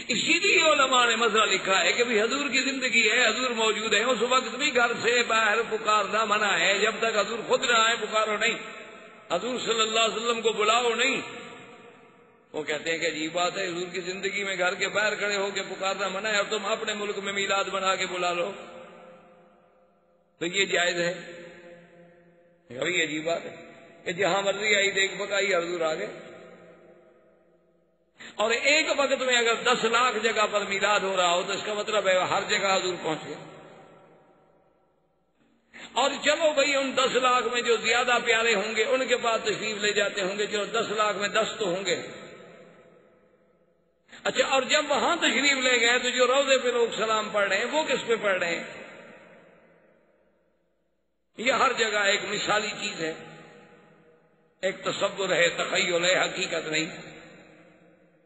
اسی لیے علماء نے مسئلہ لکھا ہے کہ بھی حضور کی زندگی ہے، حضور موجود ہے، اس وقت بھی گھر سے باہر پکارنا منع ہے، جب تک حضور خود نہ آئے پکارو نہیں، حضور صلی اللہ علیہ وسلم کو بلاؤ نہیں۔ وہ کہتے ہیں کہ عجیب بات ہے، حضور کی زندگی میں گھر کے باہر کھڑے ہو کے پکارنا منع ہے، اور تم اپنے ملک میں میلاد بنا کے بلا لو، تو یہ جائز ہے؟ ابھی عجیب بات ہے کہ جہاں مرضی آئی دیکھ پکائی، حضور آ گئے، اور ایک وقت میں اگر 10 لاکھ جگہ پر میلاد ہو رہا ہو تو اس کا مطلب ہے ہر جگہ حضور پہنچ گئے۔ اور چلو بھائی ان 10 لاکھ میں جو زیادہ پیارے ہوں گے ان کے پاس تشریف لے جاتے ہوں گے، چلو 10 لاکھ میں 10 تو ہوں گے۔ اچھا، اور جب وہاں تشریف لے گئے تو جو روضے پہ لوگ سلام پڑھ رہے ہیں وہ کس پہ پڑھ رہے ہیں؟ یہ ہر جگہ ایک مثالی چیز ہے، ایک تصور ہے، تخیل ہے، حقیقت نہیں۔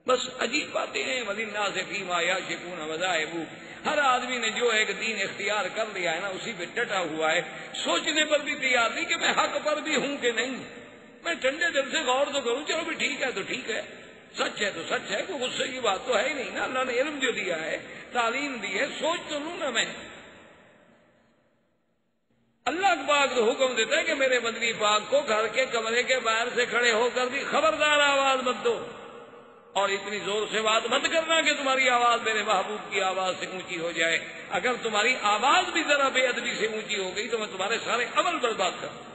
بس عجیب باتیں ہیں. وَلِلنَّاسِ فِيمَا يَعْشِقُونَ مَذَاهِبُ. ہر آدمی نے جو ایک دین اختیار کر لیا ہے نا اسی پہ ڈٹا ہوا ہے. سوچنے پر بھی تیار نہیں کہ میں حق پر بھی ہوں کہ نہیں. میں ٹھنڈے دل سے غور تو کروں, چلو بھی ٹھیک ہے تو ٹھیک ہے, سچ ہے تو سچ ہے, کوئی غصے کی بات تو ہے ہی نہیں نا. اللہ نے علم جو دیا ہے, تعلیم دی ہے, سوچ تو لوں نا میں. اللہ پاک تو حکم دیتا ہے کہ میرے مدنی پاک کو گھر کے کمرے کے باہر سے کھڑے ہو کر بھی خبردار آواز مت دو, اور اتنی زور سے بات مت کرنا کہ تمہاری آواز میرے محبوب کی آواز سے اونچی ہو جائے. اگر تمہاری آواز بھی ذرا بے ادبی سے اونچی ہو گئی تو میں تمہارے سارے عمل برباد کر دوں.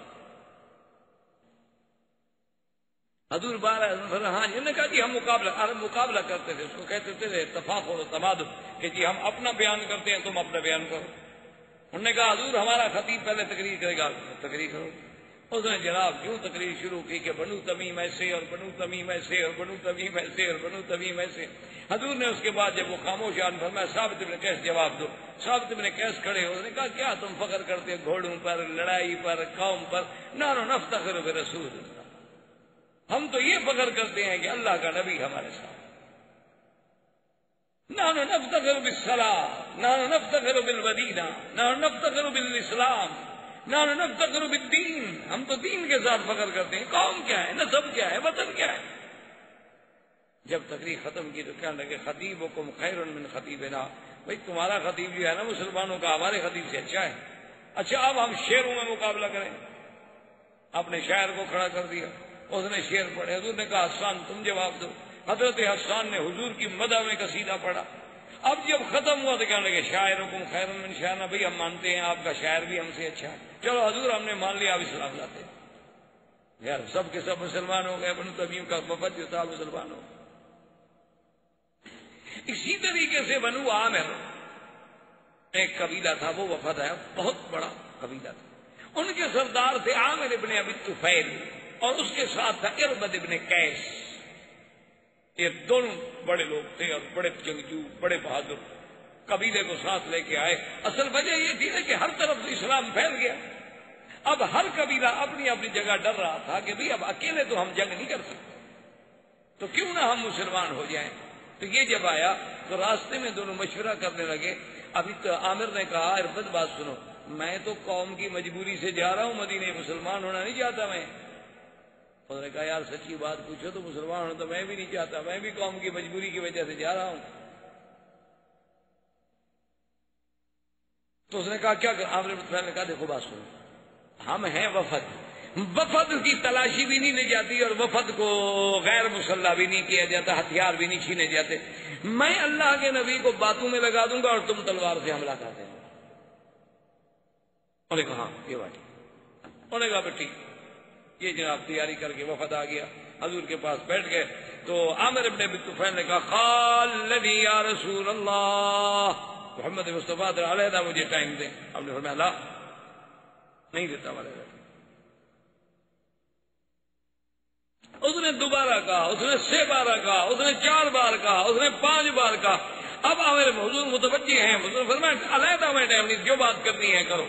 حضور بارہ ہاں جی نے کہا جی ہم مقابلہ کرتے تھے, اس کو کہتے تھے تفاخر و تمادن کہ جی ہم اپنا بیان کرتے ہیں تم اپنا بیان کرو. انہوں نے کہا حضور ہمارا خطیب پہلے تقریر کرے گا, تقریر کرو. اس نے جناب یوں تقریر شروع کی کہ بنو تمیم ایسے اور بنو تمیم ایسے اور بنو تمیم ایسے اور بنو تمیم ایسے. حضور نے اس کے بعد جب وہ خاموش آن فرمایا ثابت بن قیس جواب دو. ثابت بن قیس کھڑے ہو, اس نے کہا کیا تم فخر کرتے ہو گھوڑوں پر, لڑائی پر, قوم پر؟ نحن نفتخر برسول اللہ, ہم تو یہ فخر کرتے ہیں کہ اللہ کا نبی ہمارے ساتھ. نحن نفتخر بالصلاة, نحن نفتخر بالمدینہ, نحن نفتخر بالاسلام, نحن نفتخر بالدین. ہم تو دین کے ساتھ فخر کرتے ہیں. قوم کیا ہے, نسب کیا ہے, وطن کیا ہے. جب تقریر ختم کی تو کہنے لگے خطیبکم خیر من خطیبنا. بھئی تمہارا خطیب جو ہے نا مسلمانوں کا ہمارے خطیب سے اچھا ہے. اچھا اب ہم شعروں میں مقابلہ کریں. اپنے شاعر کو کھڑا کر دیا, اس نے شعر پڑھے. حضور نے کہا حسان تم جواب دو. حضرت حسان نے حضور کی مدح میں قصیدہ پڑھا. اب جب ختم ہوا تو کہنے لگے شاعرکم خیر من شاعرنا. بھئی ہم مانتے ہیں آپ کا شاعر بھی ہم سے اچھا ہے. چلو حضور ہم نے مان لیا, اب اسلام لاتے. یار سب کے سب مسلمان ہو گئے. بنو تمیم کا وفد جو تھا مسلمان ہو. اسی طریقے سے بنو عامر ایک قبیلہ تھا, وہ وفد ہے, بہت بڑا قبیلہ تھا. ان کے سردار تھے عامر ابن ابی طفیل, اور اس کے ساتھ تھا اربد ابن قیس. یہ دونوں بڑے لوگ تھے اور بڑے جنگجو, بڑے بہادر. قبیلے کو ساتھ لے کے آئے. اصل وجہ یہ تھی کہ ہر طرف سے اسلام پھیل گیا. اب ہر قبیلہ اپنی اپنی جگہ ڈر رہا تھا کہ بھئی اب اکیلے تو ہم جنگ نہیں کر سکتے, تو کیوں نہ ہم مسلمان ہو جائیں. تو یہ جب آیا تو راستے میں دونوں مشورہ کرنے لگے. ابھی تو عامر نے کہا اربد بات سنو, میں تو قوم کی مجبوری سے جا رہا ہوں مدینے, مسلمان ہونا نہیں چاہتا میں. انہوں نے کہا یار سچی بات پوچھو تو مسلمان ہونا تو میں بھی نہیں چاہتا, میں بھی قوم کی مجبوری کی وجہ سے جا رہا ہوں. تو اس نے کہا کیا کر. عامر بن طفیل نے کہا دیکھو بات سنو, ہم ہیں وفد, وفد کی تلاشی بھی نہیں جاتی اور وفد کو غیر مسلح بھی نہیں کیا جاتا, ہتھیار بھی نہیں چھینے جاتے. میں اللہ کے نبی کو باتوں میں لگا دوں گا اور تم تلوار سے حملہ کر دیں. انہوں نے کہا یہ بات. انہوں نے کہا ٹھیک. یہ جناب تیاری کر کے وفد آ گیا, حضور کے پاس بیٹھ گئے. تو عامر ابن ابی طفیل نے کہا خالدی یا رسول اللہ, محمد مصطفیٰ علیہ مجھے ٹائم دیں. آپ نے فرمایا لا نہیں دیتا والے. اس نے دوبارہ کہا, اس نے 6 بار کہا, اس نے 4 بار کہا, اس نے 5 بار کہا. اب عامر حضور متوجہ ہیں, حضور فرمایا علیحدہ میں ٹائم نہیں, جو بات کرنی ہے کرو.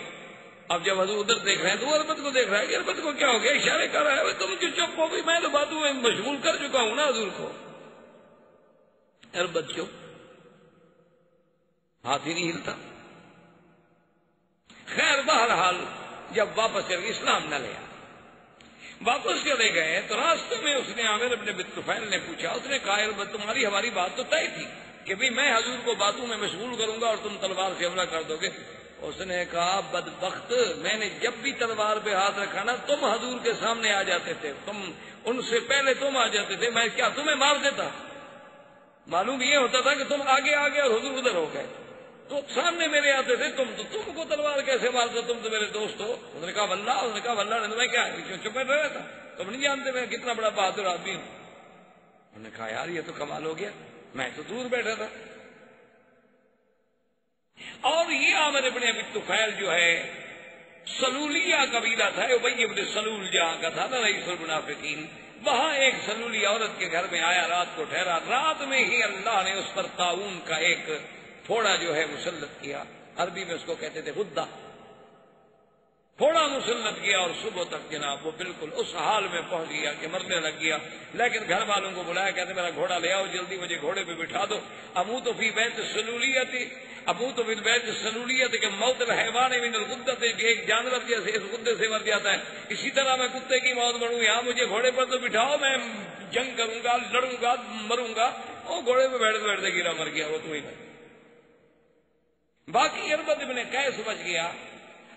اب جب حضور ادھر دیکھ رہے ہیں تو اربد کو دیکھ رہا ہے کہ اربد کو کیا ہو گیا, اشارے کر رہا ہے تم جو چپ ہو گئی, میں تو باتوں میں مشغول کر چکا ہوں نا حضور کو. اربد چپ, ہاتھ ہی نہیں ہلتا. خیر بہرحال جب واپس چل اسلام نہ لیا, واپس چلے گئے تو راستے میں اس نے عامر ابن ابی طفیل نے پوچھا. اس نے کہا اربد تمہاری ہماری بات تو طے تھی کہ بھئی میں حضور کو باتوں میں مشغول کروں گا اور تم تلوار سے حملہ کر دو گے. اس نے کہا بدبخت, میں نے جب بھی تلوار پہ ہاتھ رکھا نا تم حضور کے سامنے آ جاتے تھے, تم ان سے پہلے تم آ جاتے تھے, میں کیا تمہیں مار دیتا. معلوم یہ ہوتا تھا کہ تم آگے آگے اور حضور ادھر ہو گئے, تو سامنے میرے آتے تھے, تم کو تلوار کیسے مارتے, تم تو میرے دوست ہو. اس نے کہا واللہ, اس نے کہا واللہ نے, میں کیا چپ رہا تھا, تم نہیں جانتے میں کتنا بڑا بہادر آدمی ہوں. انہوں نے کہا یار یہ تو کمال ہو گیا, میں تو دور بیٹھا تھا. اور یہ عامر ابن ابی طفیل جو ہے سلولیہ قبیلہ تھا, ابی ابن سلول جہاں کا تھا نا رئیس المنافقین, وہاں ایک سلولی عورت کے گھر میں آیا, رات کو ٹھہرا. رات میں ہی اللہ نے اس پر طاعون کا ایک پھوڑا جو ہے مسلط کیا. عربی میں اس کو کہتے تھے غدہ. تھوڑا مسلط کیا اور صبح تک جناب وہ بالکل اس حال میں پہنچ گیا کہ مرنے لگ گیا. لیکن گھر والوں کو بلایا, کہتے میرا گھوڑا لے آؤ جلدی, مجھے گھوڑے پہ بٹھا دو. اموت فی بیت سلولیت کہ موت الحیوان من الغدۃ, کہ ایک جانور جیسے اس غدے سے مر جاتا ہے, اسی طرح میں کتے کی موت مروں. یہاں مجھے گھوڑے پر تو بٹھاؤ, میں جنگ کروں گا, لڑوں گا, مروں گا. وہ گھوڑے پہ بیٹھتے بیٹھتے گرا مر گیا. وہ تو ہی باقی اربد ابن قیس بچ گیا.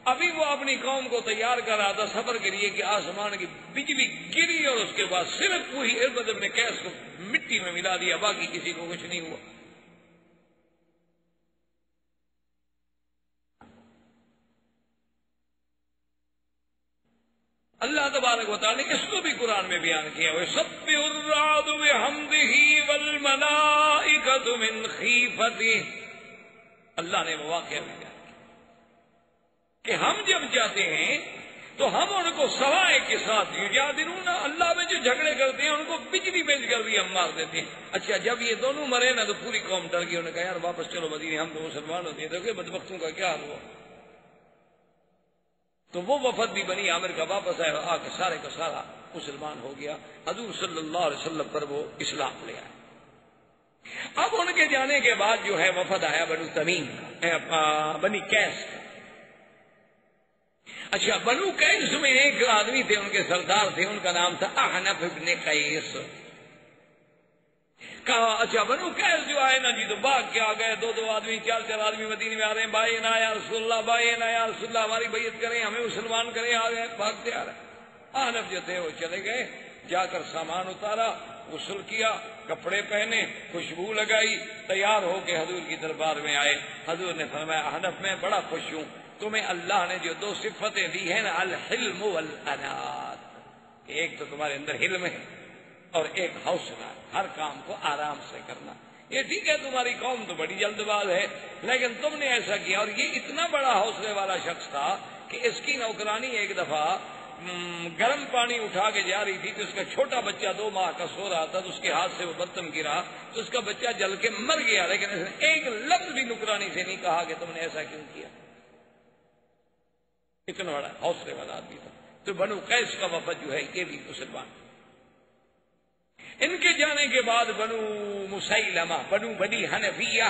ابھی وہ اپنی قوم کو تیار کر رہا تھا سفر کے لیے کہ آسمان کی بجلی گری اور اس کے بعد صرف وہی اربد ابن قیس کو مٹی میں ملا دیا, باقی کسی کو کچھ نہیں ہوا. اللہ تبارک و تعالی نے اس کو بھی قرآن میں بیان کیا ہے, سبح الرعد بحمدہ والملائکۃ من خیفتہ. اللہ نے وہ واقعہ بھی بیان کہ ہم جب جاتے ہیں تو ہم ان کو سوائے کے ساتھ یجادلون, اللہ میں جو جھگڑے کرتے ہیں ان کو بجلی بھیج کر بھی ہم مار دیتے ہیں. اچھا جب یہ دونوں مرے نا تو پوری قوم ڈر گئی. انہوں نے کہا یار واپس چلو مدینے, ہم تو مسلمان ہوتے ہیں. دیکھو بدبختوں کا کیا حال ہوا. تو وہ وفد بھی بنی عامر کا واپس آیا, آ کے سارے کا سارا مسلمان ہو گیا. حضور صلی اللہ علیہ وسلم پر وہ اسلام لے آئے. اب ان کے جانے کے بعد جو ہے وفد آیا بنو تمیم بنی قیس کا. اچھا بنو قیس میں ایک آدمی تھے, ان کے سردار تھے, ان کا نام تھا احنف ابن قیس. کہا اچھا بنو قیس جو آئے نا جی تو بھاگ کے آ گئے, دو آدمی, چار آدمی مدینے میں آ رہے ہیں. بھائی نا یا رسول اللہ, بھائی نا یا رسول اللہ, ہماری بیعت کریں, ہمیں مسلمان کریں. آ گئے بھاگتے آ رہے. احنف جو تھے وہ چلے گئے, جا کر سامان اتارا, غسل کیا, کپڑے پہنے, خوشبو لگائی, تیار ہو کے حضور کی دربار میں آئے. حضور نے فرمایا احنف میں بڑا خوش ہوں, تمہیں اللہ نے جو دو صفتیں دی ہیں نا, الحلم والانات, ایک تو تمہارے اندر حلم ہے اور ایک حوصلہ, ہر کام کو آرام سے کرنا. یہ ٹھیک ہے تمہاری قوم تو بڑی جلد باز ہے, لیکن تم نے ایسا کیا. اور یہ اتنا بڑا حوصلے والا شخص تھا کہ اس کی نوکرانی ایک دفعہ گرم پانی اٹھا کے جا رہی تھی تو اس کا چھوٹا بچہ 2 ماہ کا سو رہا تھا, تو اس کے ہاتھ سے وہ برتن گرا تو اس کا بچہ جل کے مر گیا. لیکن اس نے ایک لفظ بھی نوکرانی سے نہیں کہا کہ تم نے ایسا کیوں کیا. اتنا بڑا حوصلے والا آدمی تھا. تو بنو قیس کا وفد جو ہے یہ بھی مسلمان. ان کے جانے کے بعد بنو مسیلمہ, بنی حنفیہ,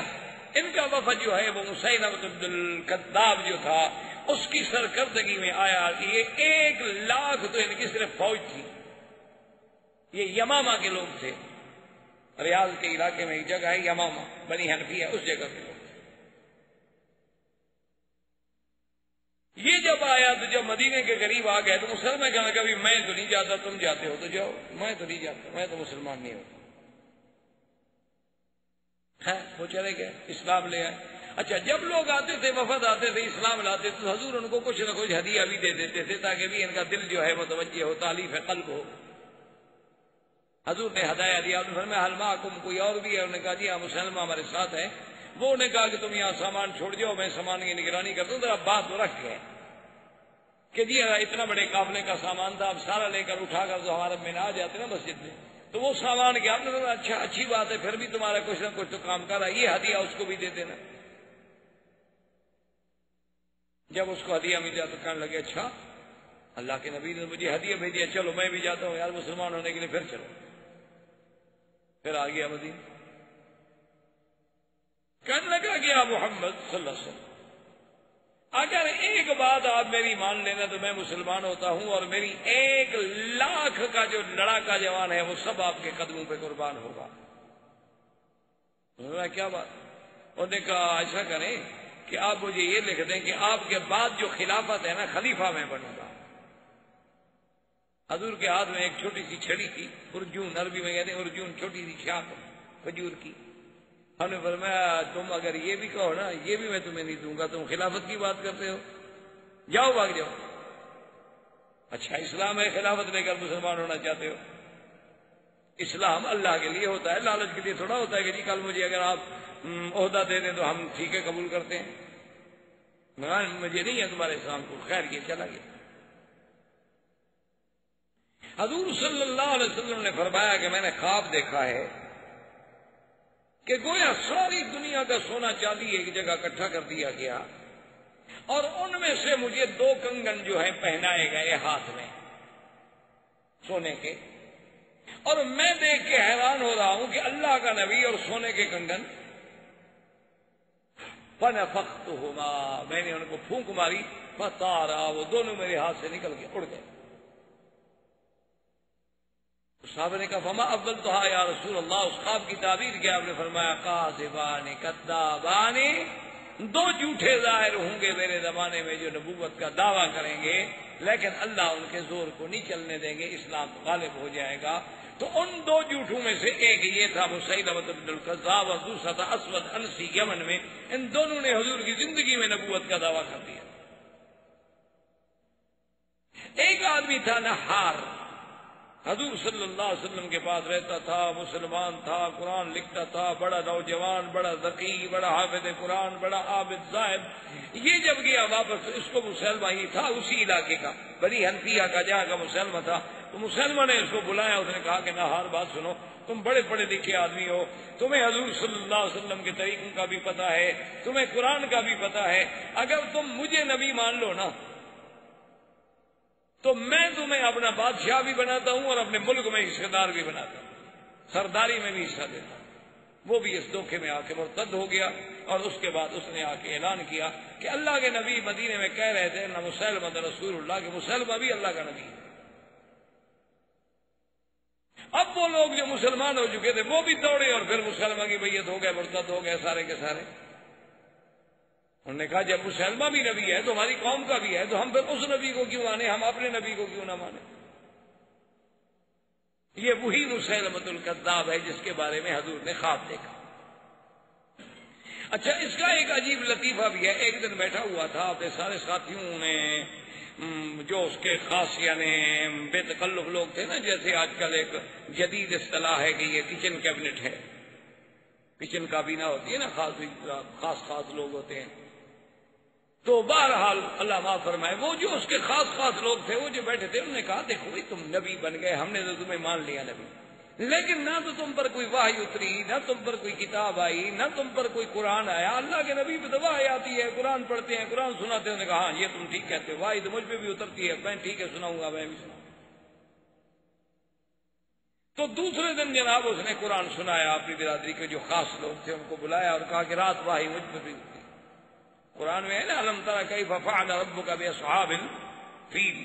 ان کا وفد جو ہے وہ مسیلمہ بن الکذاب جو تھا اس کی سرکردگی میں آیا. یہ 1,00,000 تو ان کی صرف فوج تھی. یہ یمامہ کے لوگ تھے, ریاض کے علاقے میں ایک جگہ ہے یمامہ, بنی حنفیہ, اس جگہ کے لوگ. یہ جب آیا تو جب مدینے کے قریب آ گئے تو مسلمان کہنے لگا میں تو نہیں جاتا, تم جاتے ہو تو جاؤ, میں تو نہیں جاتا, میں تو مسلمان نہیں ہوتا. وہ چلے گئے, اسلام لے آئے. اچھا جب لوگ آتے تھے, وفد آتے تھے, اسلام لاتے تھے, تو حضور ان کو کچھ نہ کچھ ہدیہ بھی دے دیتے تھے تاکہ بھی ان کا دل جو ہے متوجہ ہو, تالیف قلب ہو. حضور نے ہدایہ دیا. انہوں نے فرمایا حل معکم, کوئی اور بھی ہے؟ انہوں نے کہا جی ہاں مسلمان ہمارے ساتھ ہیں. وہ نے کہا کہ تم یہاں سامان چھوڑ جاؤ, میں سامان کی نگرانی کرتا ہوں. ذرا بات رکھ گئے کہ جی اتنا بڑے قافلے کا سامان تھا, اب سارا لے کر اٹھا کر جو ہمارے میں نہ آ جاتے نا مسجد میں, تو وہ سامان کیا آپ نے کہا اچھا اچھی بات ہے, پھر بھی تمہارا کچھ نہ کچھ تو کام کر رہا ہے, یہ ہدیہ اس کو بھی دے دینا. جب اس کو ہدیہ مل جاتا تو کہنے لگے اچھا اللہ کے نبی نے مجھے ہدیہ بھیجا, چلو میں بھی جاتا ہوں یار مسلمان ہونے کے لیے. پھر چلو, پھر آ گیا مدینہ. کہنے لگا کہ آپ محمد صلی اللہ علیہ وسلم اگر ایک بات آپ میری مان لینا تو میں مسلمان ہوتا ہوں, اور میری 1,00,000 کا جو لڑاکا جوان ہے وہ سب آپ کے قدموں پہ قربان ہوگا. کیا بات؟ انہوں نے کہا ایسا کریں کہ آپ مجھے یہ لکھ دیں کہ آپ کے بعد جو خلافت ہے نا خلیفہ میں بنوں گا. حضور کے ہاتھ میں ایک چھوٹی سی چھڑی تھی, ارجون, عربی میں کہتے ہیں ارجون, چھوٹی سی شاخ کھجور کی. ہم نے فرمایا تم اگر یہ بھی کہو نا یہ بھی میں تمہیں نہیں دوں گا, تم خلافت کی بات کرتے ہو, جاؤ بھاگ جاؤ. اچھا اسلام ہے, خلافت لے کر مسلمان ہونا چاہتے ہو. اسلام اللہ کے لیے ہوتا ہے, لالچ کے لیے تھوڑا ہوتا ہے کہ جی کل مجھے اگر آپ عہدہ دے دیں تو ہم ٹھیک ہے قبول کرتے ہیں. مجھے نہیں ہے تمہارے اسلام کو. خیر یہ چلا گیا. حضور صلی اللہ علیہ وسلم نے فرمایا کہ میں نے خواب دیکھا ہے کہ گویا ساری دنیا کا سونا چاندی ایک جگہ اکٹھا کر دیا گیا, اور ان میں سے مجھے 2 کنگن جو ہیں پہنائے گئے ہاتھ میں سونے کے، اور میں دیکھ کے حیران ہو رہا ہوں کہ اللہ کا نبی اور سونے کے کنگن، فنفختہما، میں نے ان کو پھونک ماری، فطارا، وہ دونوں میرے ہاتھ سے نکل کے اڑ گئے۔ صاحب نے کہا فما افضلتھا یا رسول اللہ، اس خواب کی تعبیر کیا؟ آپ نے فرمایا کاذبان کذابان، 2 جھوٹے ظاہر ہوں گے میرے زمانے میں جو نبوت کا دعویٰ کریں گے، لیکن اللہ ان کے زور کو نہیں چلنے دیں گے، اسلام غالب ہو جائے گا۔ تو ان 2 جھوٹوں میں سے ایک یہ تھا مسیلمہ بن الکذاب، اور دوسرا تھا اسود انسی یمن میں۔ ان دونوں نے حضور کی زندگی میں نبوت کا دعویٰ کر دیا۔ ایک آدمی تھا نحار، حضور صلی اللہ علیہ وسلم کے پاس رہتا تھا، مسلمان تھا، قرآن لکھتا تھا، بڑا نوجوان، بڑا ذکی، بڑا حافظ قرآن، بڑا عابد زاہد۔ یہ جب گیا واپس، اس کو مسلمہ ہی تھا اسی علاقے کا، بنی حنفیہ کا، جہاں کا مسلمہ تھا۔ تو مسلمہ نے اس کو بلایا، اس نے کہا کہ نہار بات سنو، تم بڑے پڑھے لکھے آدمی ہو، تمہیں حضور صلی اللہ علیہ وسلم کے طریقوں کا بھی پتہ ہے، تمہیں قرآن کا بھی پتہ ہے، اگر تم مجھے نبی مان لو نا تو میں تمہیں اپنا بادشاہ بھی بناتا ہوں اور اپنے ملک میں حصہ دار بھی بناتا ہوں، سرداری میں بھی حصہ دیتا ہوں۔ وہ بھی اس دھوکے میں آ کے مرتد ہو گیا، اور اس کے بعد اس نے آ کے اعلان کیا کہ اللہ کے نبی مدینے میں کہہ رہے تھے نہ مسلمہ رسول اللہ، کہ مسلمہ بھی اللہ کا نبی ہے۔ اب وہ لوگ جو مسلمان ہو چکے تھے وہ بھی دوڑے اور پھر مسلمہ کی بیعت ہو گئے، مرتد ہو گئے سارے کے سارے۔ انہوں نے کہا جب مسلمہ بھی نبی ہے تو ہماری قوم کا بھی ہے، تو ہم پھر اس نبی کو کیوں مانیں، ہم اپنے نبی کو کیوں نہ مانیں؟ یہ وہی مسیلمہ الکذاب ہے جس کے بارے میں حضور نے خواب دیکھا۔ اچھا، اس کا ایک عجیب لطیفہ بھی ہے۔ ایک دن بیٹھا ہوا تھا، اپنے سارے ساتھیوں نے، جو اس کے خاص یعنی بے تکلف لوگ تھے نا، جیسے آج کل ایک جدید اصطلاح ہے کہ یہ کچن کیبنٹ ہے، کچن کابینہ ہوتی ہے نا، خاص لوگ ہوتے ہیں۔ تو بہرحال اللہ معاف فرمائے، وہ جو اس کے خاص لوگ تھے، وہ جو بیٹھے تھے، انہوں نے کہا دیکھو بھائی تم نبی بن گئے، ہم نے تو تمہیں مان لیا نبی، لیکن نہ تو تم پر کوئی وحی اتری، نہ تم پر کوئی کتاب آئی، نہ تم پر کوئی قرآن آیا۔ اللہ کے نبی پہ تو وحی آتی ہے، قرآن پڑھتے ہیں، قرآن سناتے ہیں۔ انہوں نے کہا ہاں یہ تم ٹھیک کہتے ہو، وحی تو مجھ پہ بھی اترتی ہے، میں ٹھیک ہے سناؤں گا، میں بھی سناؤں۔ تو دوسرے دن جناب اس نے قرآن سنایا، اپنی برادری کے جو خاص لوگ تھے ان کو بلایا اور کہا کہ رات وحی مجھ پہ بھی اتری۔ قرآن میں ہے نا الم تر کیف فعل ربک باصحاب الفیل،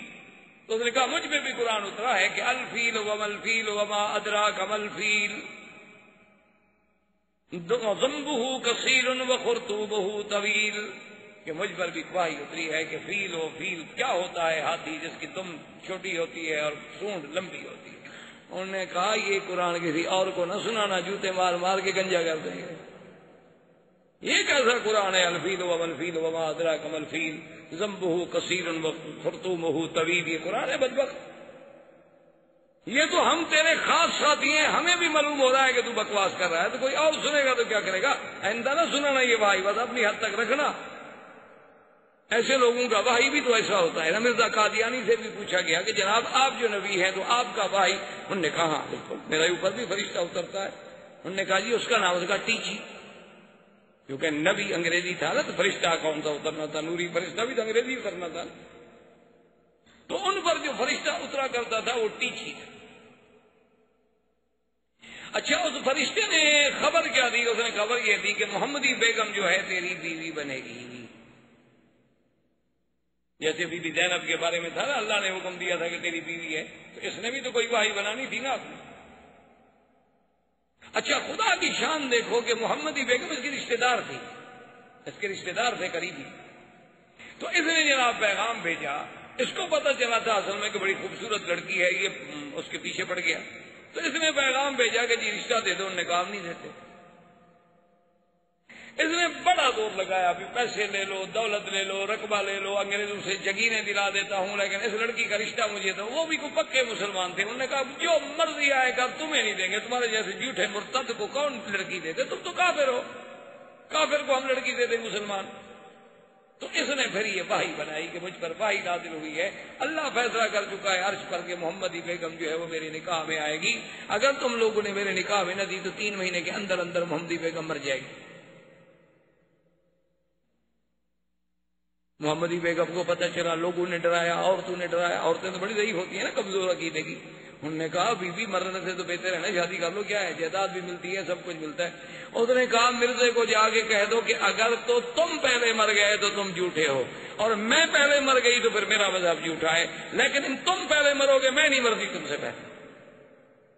تو اس نے کہا مجھ پہ بھی قرآن اترا ہے کہ الفیل وما الفیل وما ادراک ما الفیل ذنبہ کثیر وخرطوبہ طویل، کہ مجھ پر بھی وحی اتری ہے کہ فیل کیا ہوتا ہے، ہاتھی جس کی دم چھوٹی ہوتی ہے اور سونڈ لمبی ہوتی ہے۔ انہوں نے کہا یہ قرآن کسی اور کو نہ سنانا، جوتے مار مار کے گنجا کر دیں گے۔ یہ کیسا قرآن ہے الفیل وما الفیل وما ادراک ما الفیل ذنبہ کثیر وخرطومہ طویل، یہ قرآن ہے بدبخت؟ یہ تو ہم تیرے خاص ساتھی ہیں، ہمیں بھی معلوم ہو رہا ہے کہ تو بکواس کر رہا ہے، تو کوئی اور سنے گا تو کیا کرے گا؟ آئندہ نہ سنانا یہ وحی، بس اپنی حد تک رکھنا۔ ایسے لوگوں کا وحی بھی تو ایسا ہوتا ہے نا۔ مرزا قادیانی سے بھی پوچھا گیا کہ جناب آپ جو نبی ہیں تو آپ کا وحی، انہوں نے کہا ہاں بالکل میرے اوپر بھی فرشتہ اترتا ہے۔ انہوں نے کہا جی اس کا نام اس کا ٹیچی، کیونکہ نبی انگریزی تھا نا، تو فرشتہ کون سا اترنا تھا، نوری فرشتہ بھی تو انگریزی اترنا تھا، تو ان پر جو فرشتہ اترا کرتا تھا وہ ٹیچی تھا۔ اچھا، اس فرشتے نے خبر کیا دی؟ اس نے خبر یہ دی کہ محمدی بیگم جو ہے تیری بیوی بنے گی۔ جیسے بی بی زینب کے بارے میں تھا نا، اللہ نے حکم دیا تھا کہ تیری بیوی ہے، تو اس نے بھی تو کوئی وحی بنانی تھی نا آپ نے۔ اچھا، خدا کی شان دیکھو کہ محمدی بیگم اس کی رشتہ دار تھی، اس کے رشتہ دار تھے قریبی، تو اس نے جناب پیغام بھیجا۔ اس کو پتہ چلا تھا اصل میں کہ بڑی خوبصورت لڑکی ہے، یہ اس کے پیچھے پڑ گیا، تو اس نے پیغام بھیجا کہ جی رشتہ دے دو۔ انہوں نے کہا نہیں دیتے۔ اس نے بڑا زور لگایا، بھی پیسے لے لو، دولت لے لو، رقبہ لے لو، انگریزوں سے جگیریں دلا دیتا ہوں، لیکن اس لڑکی کا رشتہ مجھے دو۔ وہ بھی کوئی پکے مسلمان تھے، انہوں نے کہا جو مرضی آئے گا تمہیں نہیں دیں گے، تمہارے جیسے جھوٹے مرتد کو کون لڑکی دے دے، تم تو کافر ہو، کافر کو ہم لڑکی دے دیں مسلمان۔ تو اس نے پھر یہ وحی بنائی کہ مجھ پر وحی نازل ہوئی ہے، اللہ فیصلہ کر چکا ہے عرش پر کہ محمدی بیگم جو ہے وہ میرے نکاح میں آئے گی، اگر تم لوگوں نے میرے نکاح میں نہ دی تو 3 مہینے کے اندر اندر محمدی بیگم مر جائے گی۔ محمدی بیگم کو پتہ چلا، لوگوں نے ڈرایا، عورتوں نے ڈرایا، عورتیں تو بڑی ضعیف ہوتی ہیں نا کمزور عقیدے کی، انہوں نے کہا بی بی مرنے سے تو بہتر ہے نا شادی کر لو، کیا ہے جائیداد بھی ملتی ہے، سب کچھ ملتا ہے۔ اس نے کہا مرزے کو جا کے کہہ دو کہ اگر تو تم پہلے مر گئے تو تم جھوٹے ہو، اور میں پہلے مر گئی تو پھر میرا مذہب جھوٹا ہے، لیکن تم پہلے مرو گے، میں نہیں مرتی تم سے پہلے،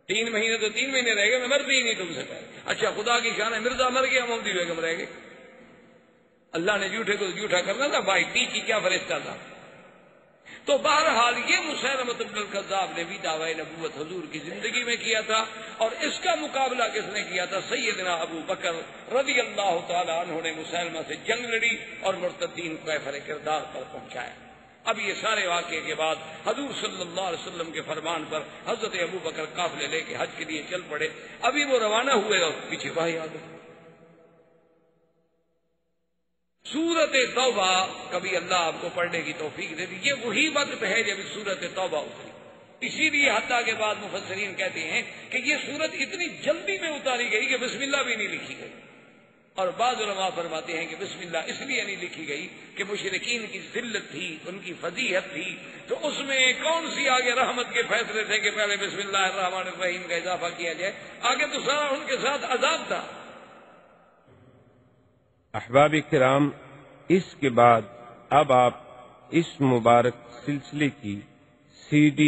3 مہینے تو 3 مہینے رہ گئے، میں مرتی ہی نہیں تم سے پہلے۔ اچھا خدا کی شان ہے، مرزا مر گیا، محمدی بیگم رہ گئی۔ اللہ نے جھوٹے کو جھوٹا کرنا تھا، بھائی ٹی کی کیا فرشتہ تھا۔ تو بہرحال یہ مسیلمۃ بن الکذاب نے بھی دعوی نبوت حضور کی زندگی میں کیا تھا، اور اس کا مقابلہ کس نے کیا تھا؟ سیدنا ابو بکر رضی اللہ تعالی عنہ نے مسیلمہ سے جنگ لڑی اور مرتدین کو کیفر کردار پر پہنچایا۔ اب یہ سارے واقعے کے بعد حضور صلی اللہ علیہ وسلم کے فرمان پر حضرت ابو بکر قافلے لے کے حج کے لیے چل پڑے۔ ابھی وہ روانہ ہوئے اور پیچھے وحی آ گئی۔ سورت توبہ کبھی اللہ آپ کو پڑھنے کی توفیق دے دی، یہ وہی وقت ہے جب سورت توبہ اتری۔ اسی لیے حتیٰ کے بعد مفسرین کہتے ہیں کہ یہ سورت اتنی جلدی میں اتاری گئی کہ بسم اللہ بھی نہیں لکھی گئی، اور بعض علماء فرماتے ہیں کہ بسم اللہ اس لیے نہیں لکھی گئی کہ مشرکین کی ذلت تھی، ان کی فضیحت تھی، تو اس میں کون سی آگے رحمت کے فیصلے تھے کہ پہلے بسم اللہ الرحمن الرحیم کا اضافہ کیا جائے، آگے تو سارا ان کے ساتھ عذاب تھا۔ احباب کرام، اس کے بعد اب آپ اس مبارک سلسلے کی CD